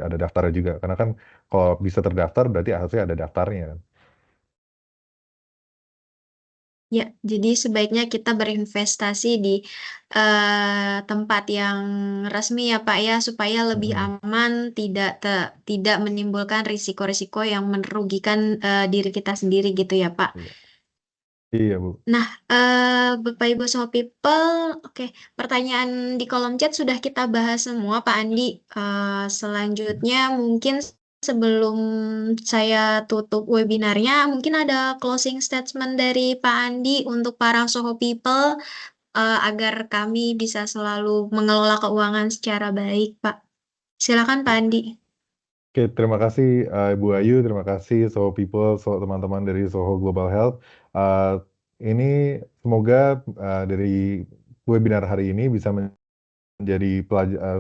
ada daftarnya juga. Karena kan kalau bisa terdaftar berarti harusnya ada daftarnya kan. Ya, jadi sebaiknya kita berinvestasi di tempat yang resmi ya Pak ya, supaya lebih aman, tidak menimbulkan risiko-risiko yang merugikan diri kita sendiri gitu ya Pak. Iya Bu. Nah, Bapak Ibu Soho People, oke, pertanyaan di kolom chat sudah kita bahas semua Pak Andi. Selanjutnya mungkin sebelum saya tutup webinarnya, mungkin ada closing statement dari Pak Andi untuk para Soho People agar kami bisa selalu mengelola keuangan secara baik, Pak. Silakan Pak Andi. Oke, terima kasih Ibu Ayu, terima kasih Soho People, teman-teman dari Soho Global Health. Ini semoga dari webinar hari ini bisa menjadi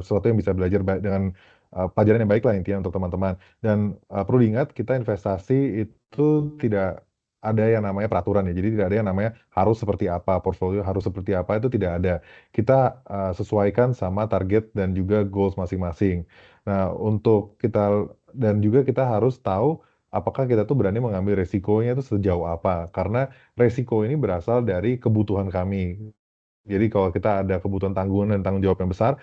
sesuatu yang bisa belajar dengan pelajaran yang baik lah intinya untuk teman-teman. Dan perlu diingat, kita investasi itu tidak ada yang namanya peraturan ya. Jadi tidak ada yang namanya harus seperti apa, portfolio harus seperti apa, itu tidak ada. Kita sesuaikan sama target dan juga goals masing-masing. Nah, dan juga kita harus tahu apakah kita tuh berani mengambil resikonya itu sejauh apa. Karena resiko ini berasal dari kebutuhan kami. Jadi kalau kita ada kebutuhan tanggungan dan tanggung jawab yang besar,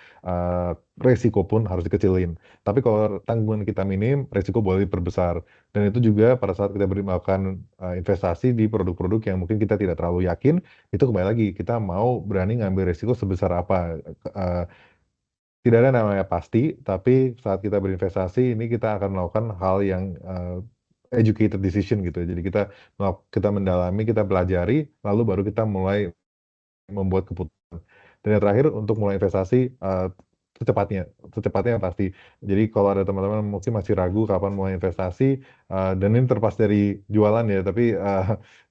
resiko pun harus dikecilin. Tapi kalau tanggungan kita minim, resiko boleh diperbesar. Dan itu juga pada saat kita melakukan investasi di produk-produk yang mungkin kita tidak terlalu yakin, itu kembali lagi, kita mau berani ngambil resiko sebesar apa. Tidak ada namanya pasti, tapi saat kita berinvestasi, ini kita akan melakukan hal yang educated decision gitu. Jadi kita mendalami, kita pelajari, lalu baru kita mulai membuat keputusan. Dan yang terakhir untuk mulai investasi secepatnya pasti. Jadi kalau ada teman-teman mungkin masih ragu kapan mulai investasi, dan ini terlepas dari jualan ya, tapi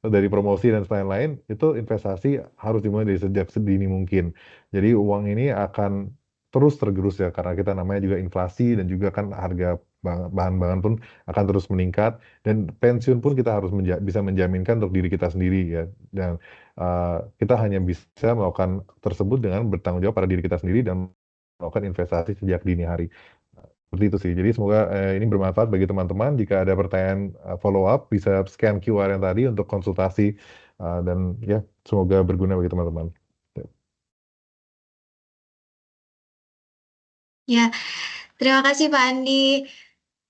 dari promosi dan lain-lain, itu investasi harus dimulai dari sejak sedini mungkin. Jadi uang ini akan terus tergerus ya, karena kita namanya juga inflasi dan juga kan harga bahan-bahan pun akan terus meningkat, dan pensiun pun kita harus bisa menjaminkan untuk diri kita sendiri ya. Dan kita hanya bisa melakukan tersebut dengan bertanggung jawab pada diri kita sendiri dan melakukan investasi sejak dini hari. Seperti itu sih. Jadi semoga ini bermanfaat bagi teman-teman. Jika ada pertanyaan follow up, bisa scan QR yang tadi untuk konsultasi, dan ya semoga berguna bagi teman-teman. Ya, terima kasih Pak Andi.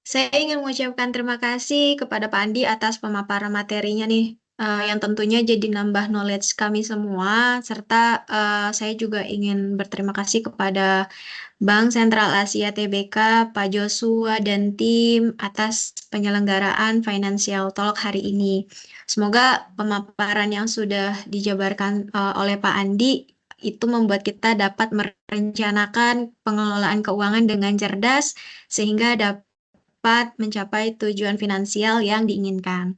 Saya ingin mengucapkan terima kasih kepada Pak Andi atas pemaparan materinya nih, yang tentunya jadi nambah knowledge kami semua, serta saya juga ingin berterima kasih kepada Bank Sentral Asia TBK, Pak Joshua, dan tim atas penyelenggaraan Financial Talk hari ini. Semoga pemaparan yang sudah dijabarkan oleh Pak Andi itu membuat kita dapat merencanakan pengelolaan keuangan dengan cerdas, sehingga dapat mencapai tujuan finansial yang diinginkan.